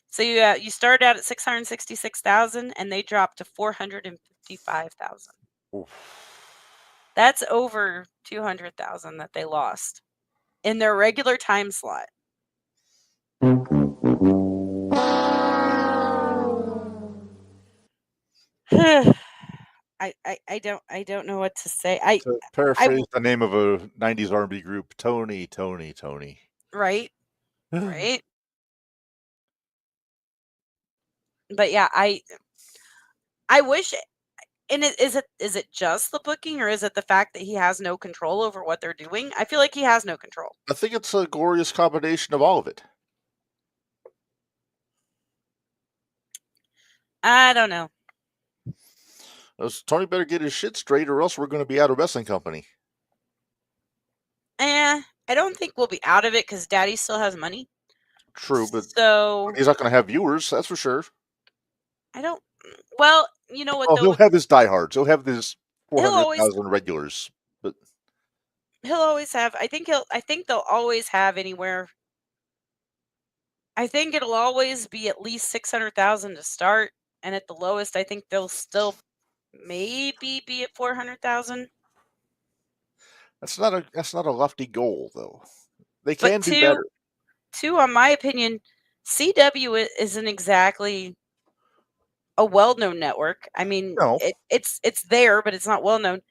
So you started out at 666,000, and they dropped to 455,000. That's over 200,000 that they lost in their regular time slot. I don't know what to say. To paraphrase the name of a 90s R&B group, Tony. Right. Right. But yeah, I wish. And is it just the booking, or is it the fact that he has no control over what they're doing? I feel like he has no control. I think it's a glorious combination of all of it. I don't know. Tony better get his shit straight, or else we're going to be out of wrestling company. I don't think we'll be out of it because Daddy still has money. True, but so he's not going to have viewers. That's for sure. I don't Well, you know what Oh, though? he'll have his diehards. He'll have his He'll always 400,000 regulars. But he'll always have. I think they'll always have anywhere. I think it'll always be at least 600,000 to start, and at the lowest, I think they'll still maybe be at 400,000. that's not a lofty goal, though. They But can do better. two, on my opinion, CW isn't exactly a well-known network. I mean, No. it's there, but it's not well-known.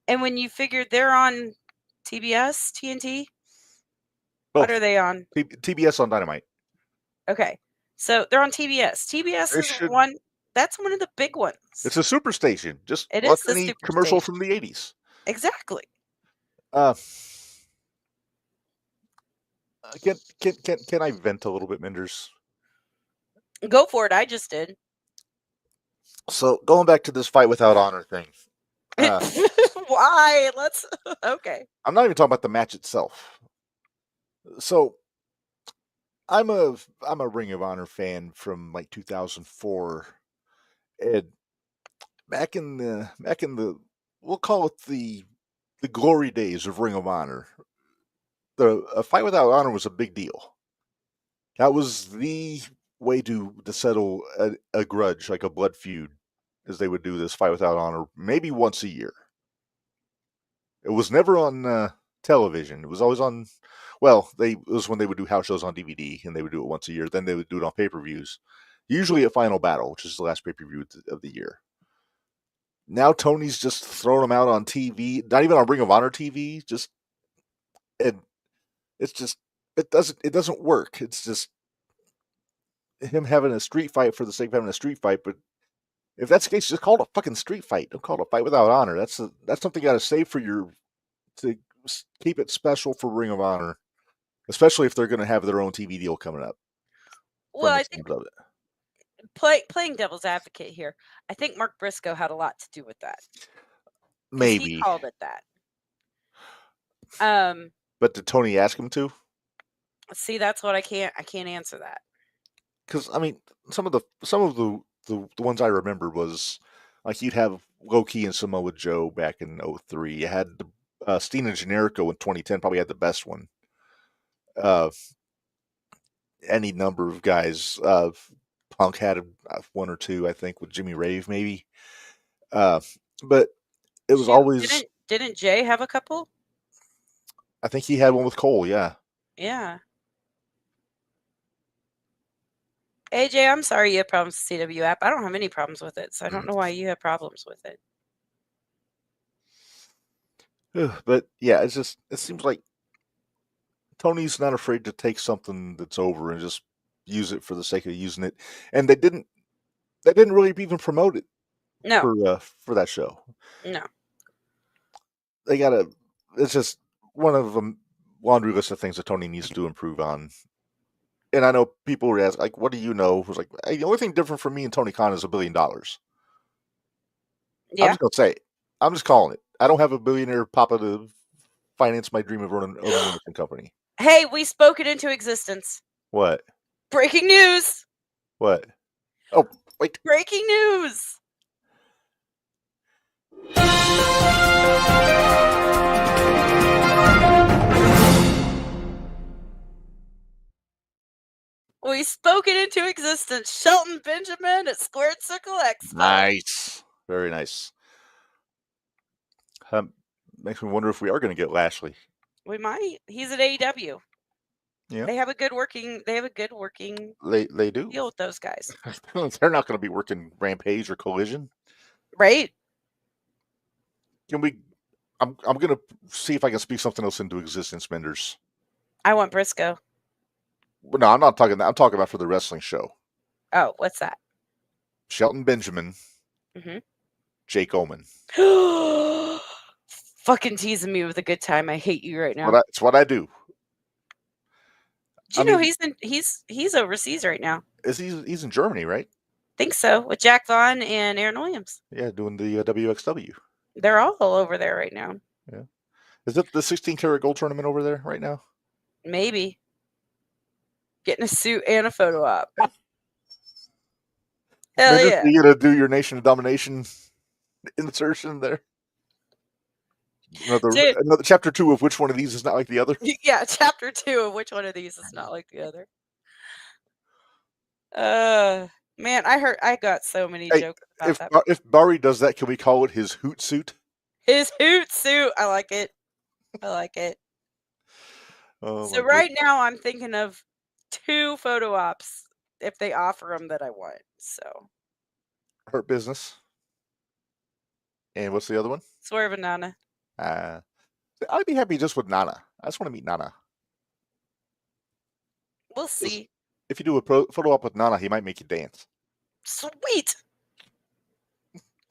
And when you figure they're on TBS, TNT, what Both. are they on? TBS on Dynamite. Okay, so they're on TBS. TBS They is should- one. That's one of the big ones. It's a superstation. Just It like is the any superstation. commercial from the 80s. Exactly. Can I vent a little bit, Minders? Go for it. I just did. So going back to this fight without honor thing, Why? Let's. Okay. I'm not even talking about the match itself. So I'm a Ring of Honor fan from like 2004, and back in the we'll call it the glory days of Ring of Honor. A fight without honor was a big deal. That was the way to settle a grudge, like a blood feud, as they would do this fight without honor maybe once a year. It was never on television. It was always on. Well, it was when they would do house shows on DVD, and they would do it once a year. Then they would do it on pay-per-views, usually at Final Battle, which is the last pay-per-view of the year. Now Tony's just throwing them out on TV, not even on Ring of Honor TV. It doesn't work. It's just him having a street fight for the sake of having a street fight. But if that's the case, just call it a fucking street fight. Don't call it a fight without honor. That's something you got to save to keep it special for Ring of Honor, especially if they're going to have their own TV deal coming up. Well, I think playing devil's advocate here, I think Mark Briscoe had a lot to do with that. Maybe he called it that. But did Tony ask him to? See, that's what I can't answer that. Because I mean, some of the ones I remember was like you'd have Low-Key and Samoa Joe back in 2003. You had Steen and Generico in 2010 probably had the best one. Any number of guys. Punk had one or two, I think, with Jimmy Rave maybe. But it was always. Didn't Jay have a couple? I think he had one with Cole. Yeah. Yeah. AJ, I'm sorry you have problems with the CW app. I don't have any problems with it, so I don't know why you have problems with it. But yeah, it seems like Tony's not afraid to take something that's over and just use it for the sake of using it. And they didn't really even promote it. No. For that show. No. It's just one of the laundry list of things that Tony needs to improve on. And I know people were asking, like, what do you know? It was like, hey, the only thing different from me and Tony Khan is $1 billion. Yeah. I'm just going to say it. I'm just calling it. I don't have a billionaire papa to finance my dream of owning a limousine company. Hey, we spoke it into existence. What? Breaking news. What? Oh, wait. Breaking news. We spoke it into existence. Shelton Benjamin at Squared Circle Expo. Nice. Very nice. Makes me wonder if we are going to get Lashley. We might. He's at AEW. Yeah. They have a good working They do. deal with those guys. They're not going to be working Rampage or Collision. Right? I'm going to see if I can speak something else into existence, Minderz. I want Briscoe. No, I'm not talking that. I'm talking about for the wrestling show. Oh, what's that? Shelton Benjamin. Mm-hmm. Jake Oman. Fucking teasing me with a good time. I hate you right now. It's what I do. Do you know he's overseas right now? He's in Germany, right? Think so, with Jack Vaughn and Aaron Williams. Yeah, doing the WXW. They're all over there right now. Yeah. Is it the 16 karat gold tournament over there right now? Maybe. Getting a suit and a photo op. Hell Minderz, yeah. are you gonna do your Nation of Domination insertion there? Dude. Another chapter 2 of which one of these is not like the other? Yeah, chapter 2 of which one of these is not like the other. Man, I got so many Hey, jokes about that. If Barry does that, can we call it his hoot suit? His hoot suit. I like it. I like it. Oh, So right now I'm thinking of 2 photo ops if they offer them that I want. So Hurt Business. And what's the other one? Swerve and Nana. I'd be happy just with Nana. I just want to meet Nana. We'll see. If you do a photo op with Nana, he might make you dance. Sweet.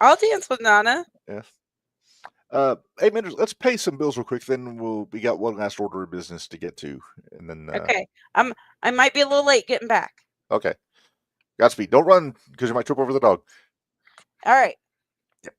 I'll dance with Nana. Yeah. Hey, Minderz, let's pay some bills real quick. Then we got one last order of business to get to, and then Okay. I might be a little late getting back. Okay. Godspeed. Don't run because you might trip over the dog. All right. Yep.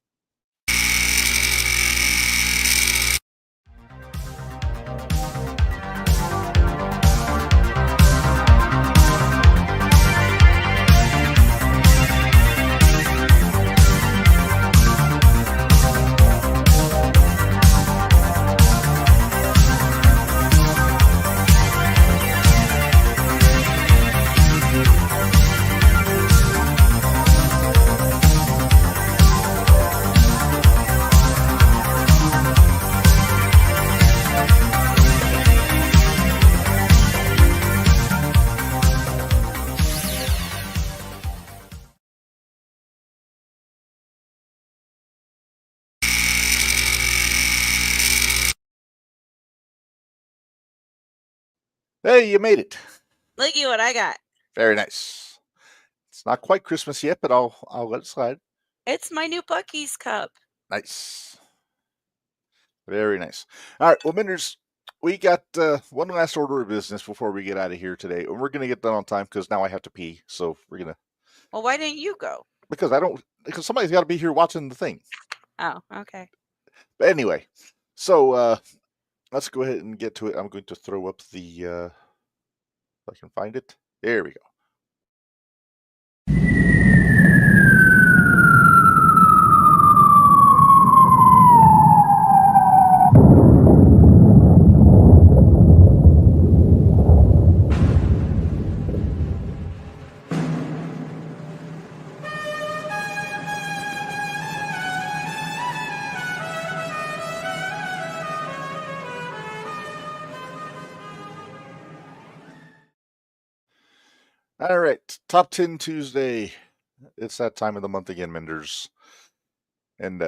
Hey, you made it. Looky what I got. Very nice. It's not quite Christmas yet, but I'll let it slide. It's my new Buc-ee's cup. Nice. Very nice. All right. Well, Minderz, we got one last order of business before we get out of here today. And we're going to get done on time because now I have to pee. So we're going to. Well, why didn't you go? Because somebody's got to be here watching the thing. Oh, okay. But anyway, so let's go ahead and get to it. I'm going to throw up the, if I can find it. There we go. All right, Top 10 Tuesday. It's that time of the month again, Minderz. And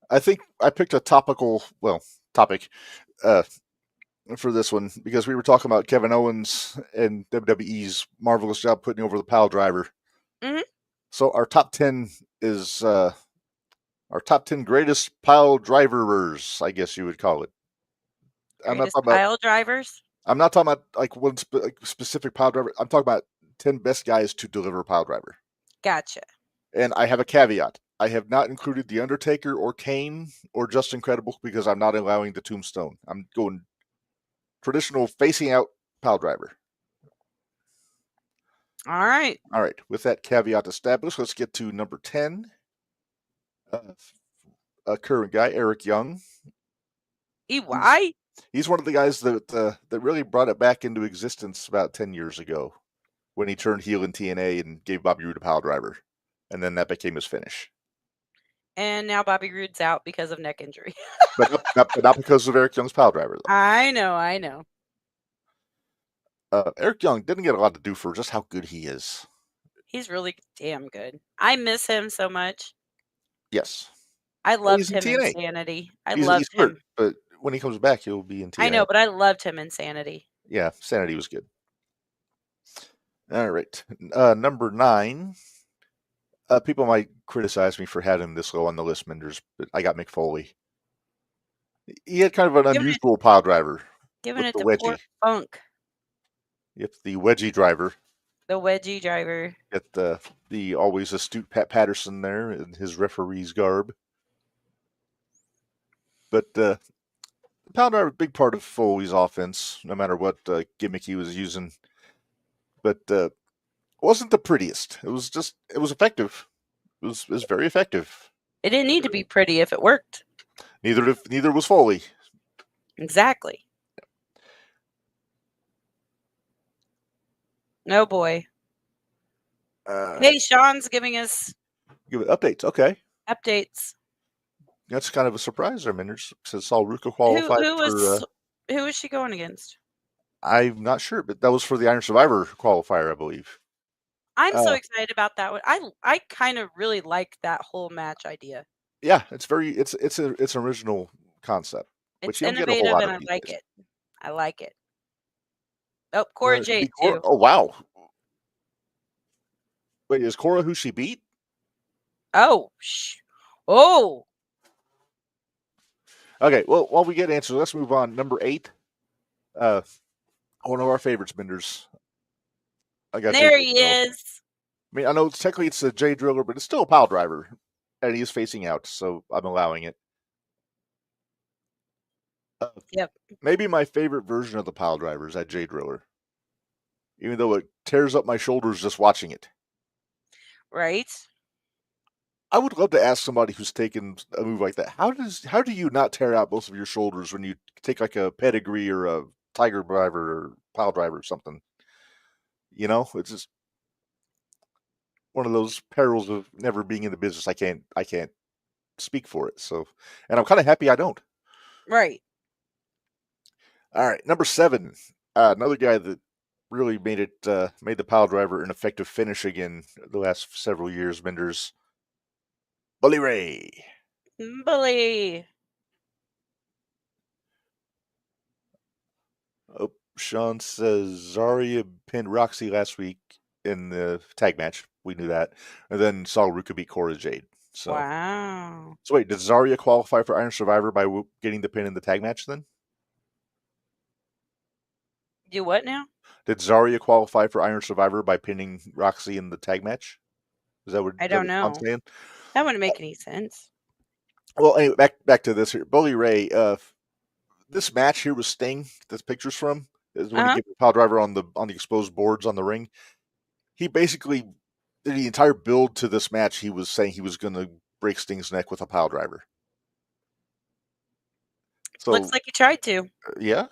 I think I picked a topic for this one because we were talking about Kevin Owens and WWE's marvelous job putting over the pile driver. Mm-hmm. So our top 10 is our top 10 greatest pile drivers, I guess you would call it. Greatest pile drivers? I'm not talking about like one specific pile driver. I'm talking about 10 best guys to deliver pile driver. Gotcha. And I have a caveat. I have not included The Undertaker or Kane or Just Incredible because I'm not allowing the Tombstone. I'm going traditional facing out pile driver. All right. All right. With that caveat established, let's get to number 10. A current guy, Eric Young. EY? He's one of the guys that really brought it back into existence about 10 years ago when he turned heel in TNA and gave Bobby Roode a pile driver. And then that became his finish. And now Bobby Roode's out because of neck injury. but not because of Eric Young's pile driver, though. I know. Eric Young didn't get a lot to do for just how good he is. He's really damn good. I miss him so much. Yes. I loved him in Sanity. He's hurt, him. But when he comes back, he'll be in TNA. I know, but I loved him in Sanity. Yeah, Sanity was good. All right. Number 9. People might criticize me for having this low on the list, Minderz, but I got Mick Foley. He had kind of an unusual pile driver. Giving it to Port Funk. Yep, the wedgie driver. The wedgie driver. Get the always astute Pat Patterson there in his referee's garb. But the pile driver, a big part of Foley's offense, no matter what gimmick he was using. But wasn't the prettiest. It was effective. It was very effective. It didn't need to be pretty if it worked. Neither was Foley. Exactly. No boy. Hey, Sean's giving us give it updates. Okay, updates. that's kind of a surprise there, Minderz. Says Saul Ruka qualified Who was she going against? I'm not sure, but that was for the Iron Survivor qualifier, I believe. I'm so excited about that one. I kind of really like that whole match idea. Yeah, it's an original concept. It's which you don't get a whole innovative lot and of I these like days. it. I like it. Oh, Cora Jade Cora? too. Oh wow! Wait, is Cora who she beat? Oh, oh. Okay, well, while we get answers, let's move on. Number 8, one of our favorites, Minderz. I got There he is. I mean, I know technically it's a J Driller, but it's still a pile driver, and he is facing out, so I'm allowing it. Yep. Maybe my favorite version of the pile driver is that J Driller, even though it tears up my shoulders just watching it. Right. I would love to ask somebody who's taken a move like that. How do you not tear out both of your shoulders when you take like a pedigree or a tiger driver or pile driver or something? You know, it's just one of those perils of never being in the business. I can't speak for it. So, and I'm kind of happy I don't. Right. All right, number 7, another guy that really made the pile driver an effective finish again the last several years. Minderz, Bully Ray. Bully. Oh, Sean says Zarya pinned Roxy last week in the tag match. We knew that, and then Saul Ruka beat Cora Jade. So, wow. So wait, did Zarya qualify for Iron Survivor by getting the pin in the tag match? Then Do what now? did Zarya qualify for Iron Survivor by pinning Roxy in the tag match? Is that what I don't know. saying? That wouldn't make any sense. Well, anyway, back to this here. Bully Ray, this match here with Sting, this picture's from, is when he gave the pile driver on the exposed boards on the ring. He basically did the entire build to this match. He was saying he was going to break Sting's neck with a pile driver. So looks like he tried to. Yeah,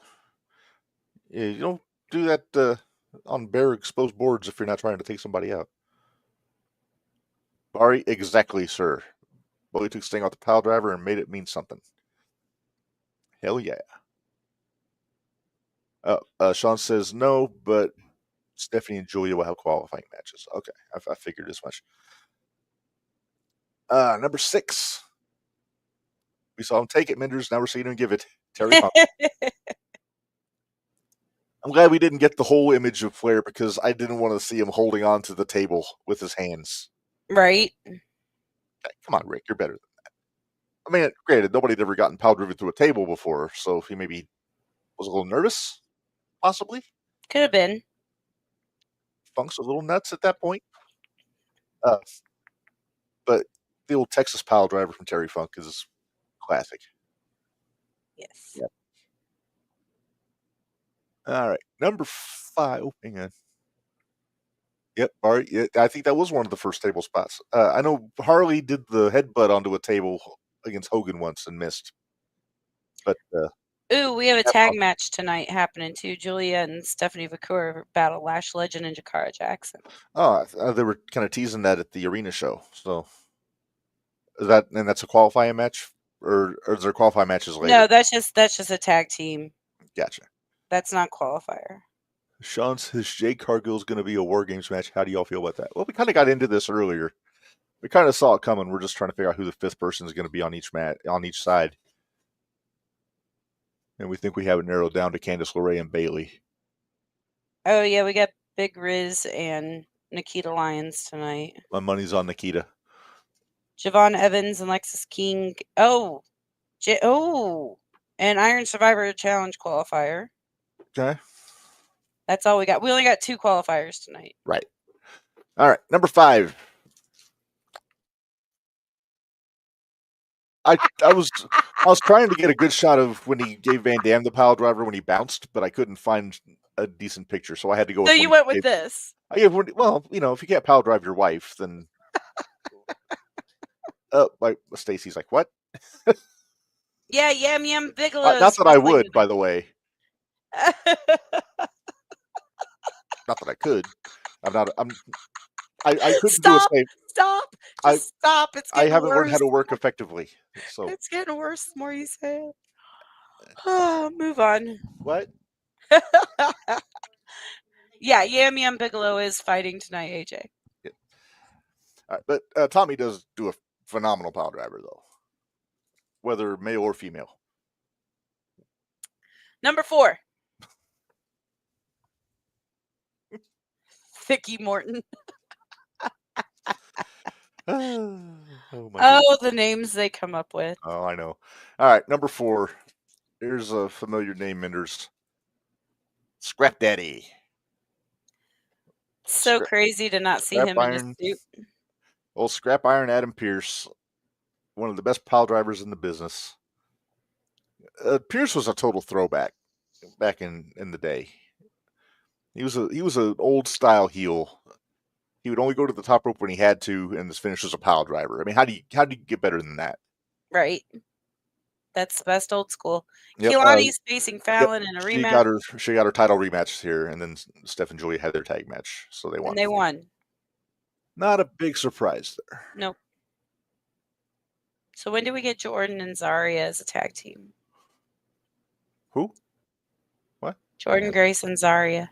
you don't do that on bare exposed boards if you're not trying to take somebody out. Barry, exactly, sir. Bully took Sting off the pile driver and made it mean something. Hell yeah. Sean says no, but Stephanie and Julia will have qualifying matches. Okay, I figured as much. Number 6. We saw him take it, Minderz. Now we're seeing him give it. Terry Funk. I'm glad we didn't get the whole image of Flair because I didn't want to see him holding on to the table with his hands. Right. Okay, come on, Rick. You're better than that. I mean, granted, nobody had ever gotten pile driven through a table before, so he maybe was a little nervous, possibly. Could have been. Funk's a little nuts at that point. But the old Texas pile driver from Terry Funk is classic. Yes. Yep. All right, number 5. Oh, hang on. Yep, Barry. Yeah, I think that was one of the first table spots. I know Harley did the headbutt onto a table against Hogan once and missed. But ooh, we have a tag match tonight happening too. Julia and Stephanie Vacour battle Lash Legend and Jakara Jackson. Oh, they were kind of teasing that at the arena show. So that's a qualifying match, or is there qualifying matches later? No, that's just a tag team. Gotcha. That's not qualifier. Sean says Jade Cargill is going to be a War Games match. How do y'all feel about that? Well, we kind of got into this earlier. We kind of saw it coming. We're just trying to figure out who the 5th person is going to be on each side. And we think we have it narrowed down to Candice LeRae and Bayley. Oh, yeah, we got Big Riz and Nikita Lyons tonight. My money's on Nikita. Javon Evans and Lexus King. Oh, and Iron Survivor Challenge qualifier. Okay. That's all we got. We only got 2 qualifiers tonight. Right. All right. Number 5. I was trying to get a good shot of when he gave Van Dam the pile driver when he bounced, but I couldn't find a decent picture, so I had to go. So you went with this. Well, if you can't pile drive your wife, then like Stacy's like, what? Yeah, Yam Yam Bigelow Not is that I wrestling would, by the way. tonight. Not that I could. I couldn't do a Stop! safe. Stop! I Just stop! It's I getting haven't learned worse. how to work effectively. So It's getting worse the more you say it. Oh, move on. what? Yeah, Yam Yam Bigelow is fighting tonight, AJ. Yeah. All right, but Tommy does do a phenomenal pile driver, though, whether male or female. Number 4. Vicky Morton. Oh, my Oh, the names they come up with. Oh, I know. All right, number 4. Here's a familiar name, Minderz. Scrap Daddy. So crazy to not see Scrap him in Iron. a suit. Old Scrap Iron Adam Pierce, one of the best pile drivers in the business. Pierce was a total throwback back in the day. He was an old style heel. He would only go to the top rope when he had to, and his finish was a pile driver. I mean, how do you get better than that? Right. That's the best old school. Yep, Keelani's facing Fallon in a She rematch. got her title rematch here, and then Steph and Julia had their tag match, so they won. And they won. Not a big surprise there. Nope. So when do we get Jordan and Zarya as a tag team? Who? What? Jordan Grace and Zarya.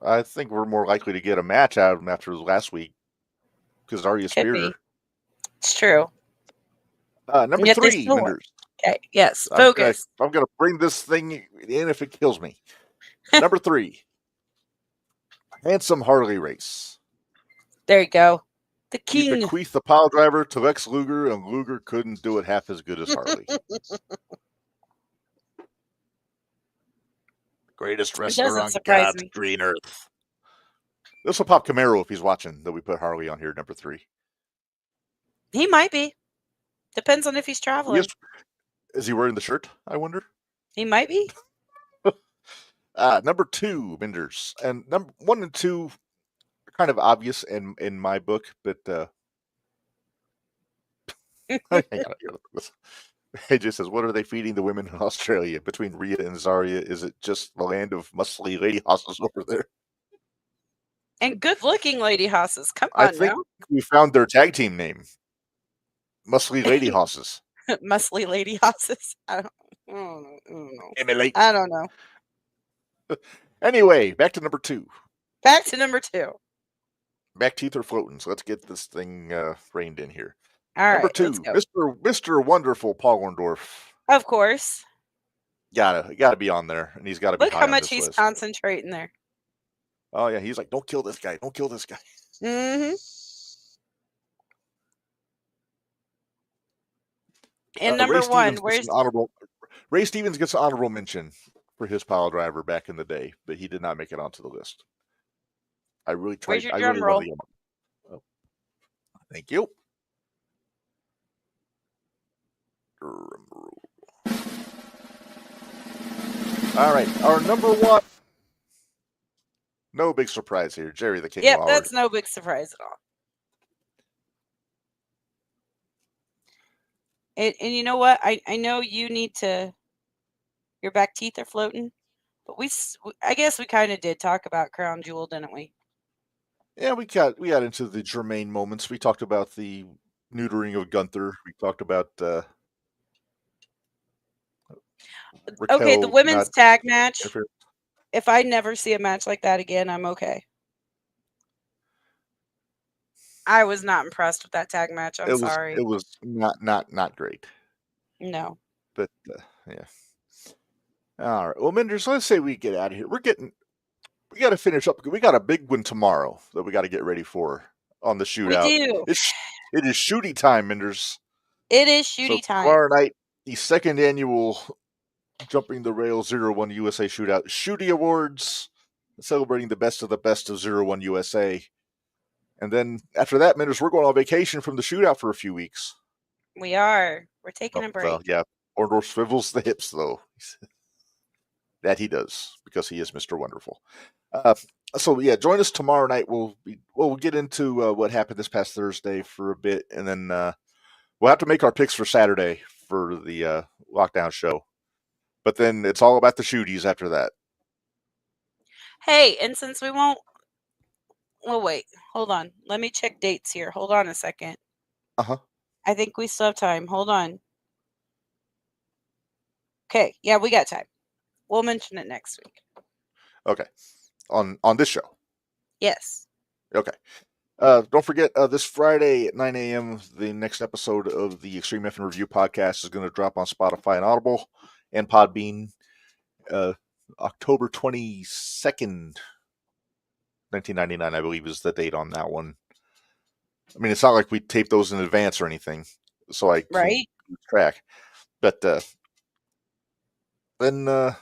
I think we're more likely to get a match out of them after last week because Zarya speared her. It's true. Number 3, Minderz. Okay, yes, focus. I'm going to bring this thing in if it kills me. Number 3, Handsome Harley Race. There you go. The He king. bequeathed the pile driver to Lex Luger, and Luger couldn't do it half as good as Harley. Greatest wrestler on God's green earth. This will pop Camaro if he's watching that we put Harley on here, number 3. He might be. Depends on if he's traveling. Is he wearing the shirt, I wonder? He might be. Number 2, Minderz. And number 1 and 2 are kind of obvious in my book, but AJ says, what are they feeding the women in Australia? Between Rhea and Zarya, is it just the land of muscly lady hosses over there? And good-looking lady hosses. Come on, I think we found their tag team name. Muscly lady hosses. Muscly lady hosses. I don't know. Emulate. I don't know. Anyway, back to number 2. Back to number 2. Back teeth are floating, so let's get this thing reined in here. All right, number 2, let's go. Mr. Wonderful Paul Orndorff. Of course. Gotta be on there, and he's got to be. Look high how on much this he's list. concentrating there. Oh yeah, he's like, don't kill this guy. Don't kill this guy. Mm-hmm. And number 1, Ray Stevens gets an honorable mention for his pile driver back in the day, but he did not make it onto the list. I really tried. Where's your drum roll? Oh. Thank you. All right, our number 1. No big surprise here, Jerry the King. Yep, Lawler. that's no big surprise at all. And you know what? I know you need to. Your back teeth are floating, but I guess we kind of did talk about Crown Jewel, didn't we? Yeah, we got into the germane moments. We talked about the neutering of Gunther. We talked about Raquel, okay, the women's tag match. If I never see a match like that again, I'm okay. I was not impressed with that tag match. I'm sorry. It was not great. No. But yeah. All right. Well, Minderz, let's say we get out of here. We got to finish up. We got a big one tomorrow that we got to get ready for on the shootout. We do. It is shooty time, Minderz. It is shooty time. Tomorrow night, the 2nd annual Jumping the Rail 01 USA Shootout Shooty Awards, celebrating the best of 01 USA. And then after that, Minderz, we're going on vacation from the shootout for a few weeks. We are. We're taking a break. Well, yeah. Orndorff swivels the hips, though. That he does, because he is Mr. Wonderful. So yeah, join us tomorrow night. We'll get into what happened this past Thursday for a bit, and then we'll have to make our picks for Saturday for the lockdown show. But then it's all about the shooties after that. Hey, and since we won't, well, wait, hold on. Let me check dates here. Hold on a second. Uh-huh. I think we still have time. Hold on. Okay, yeah, we got time. We'll mention it next week. Okay. On this show. Yes. Okay. Don't forget, this Friday at 9 a.m., the next episode of the Extreme F and Review podcast is going to drop on Spotify and Audible and Podbean. October 22nd, 1999, I believe, is the date on that one. I mean, it's not like we taped those in advance or anything, so I can't keep track. But then I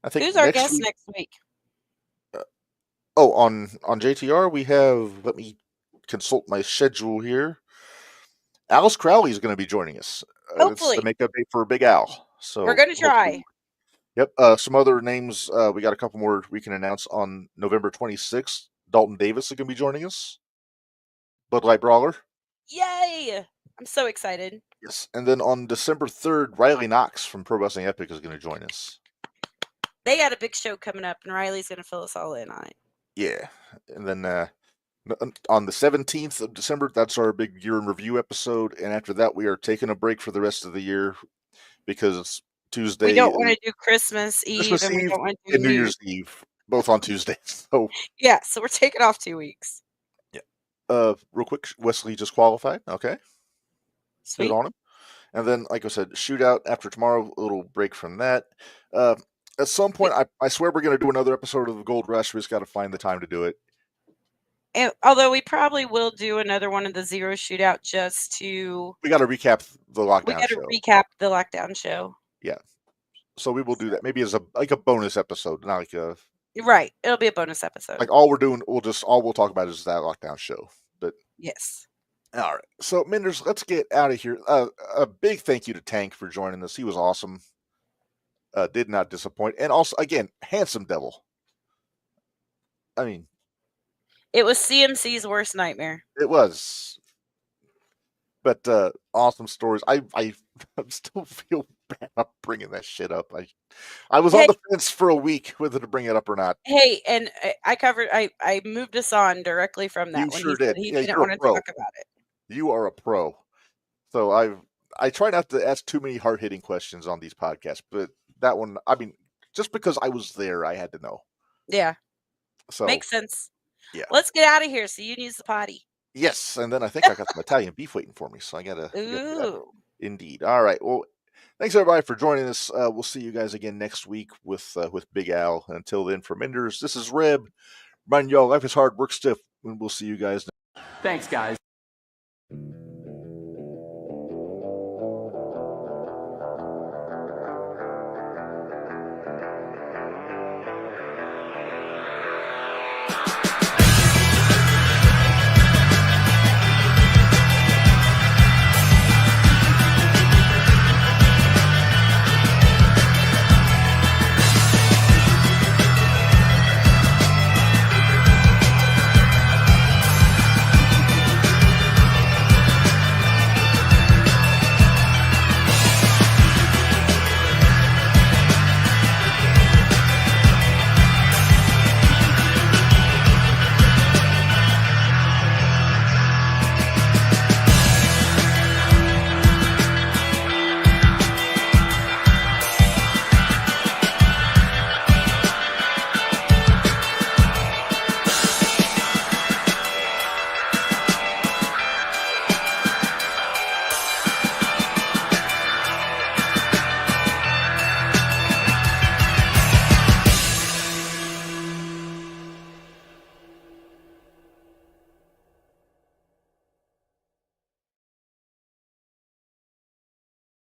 think who's our guest next week? On JTR we have. Let me consult my schedule here. Alice Crowley is going to be joining us. Hopefully, it's the makeup date for Big Al. So we're going to try. Yep. Some other names. We got a couple more we can announce on November 26th. Dalton Davis is going to be joining us. Bud Light Brawler. Yay! I'm so excited. Yes. And then on December 3rd, Riley Knox from Pro Wrestling Epic is going to join us. They got a big show coming up, and Riley's going to fill us all in on it. Yeah. And then on the 17th of December, that's our big year in review episode. And after that, we are taking a break for the rest of the year because Tuesday. We don't want to do Christmas Eve and we don't want to do New Year's Eve, both on Tuesday. So yeah, so we're taking off 2 weeks. Yeah. Real quick, Wesley just qualified. Okay. Sweet. Good on him. And then, like I said, shootout after tomorrow, a little break from that. At some point, I swear we're going to do another episode of the Gold Rush. We just got to find the time to do it. And, although we probably will do another one of the Zero Shootout just to... We got to recap the lockdown show. We got to recap the lockdown show. Yeah. So we will do that. Maybe as a bonus episode, not like a... Right. It'll be a bonus episode. Like all we're doing, we'll talk about is that lockdown show. But yes. All right. So, Minderz, let's get out of here. A big thank you to Tank for joining us. He was awesome. Did not disappoint. And also, again, handsome devil. I mean, it was CMC's worst nightmare. It was. But awesome stories. I still feel bad about bringing that shit up. I was on the fence for a week whether to bring it up or not. Hey, and I moved us on directly from that. You sure did. He didn't want to talk about it. You are a pro. So I try not to ask too many hard-hitting questions on these podcasts, but that one, I mean, just because I was there, I had to know. Yeah. So makes sense. Yeah. Let's get out of here so you can use the potty. Yes, and then I think I got some Italian beef waiting for me, so I gotta. Ooh. Indeed. All right. Well, thanks everybody for joining us. We'll see you guys again next week with Big Al. And until then, for Minderz, this is Reb. Remind y'all, life is hard, work stiff, and we'll see you guys. Thanks, guys.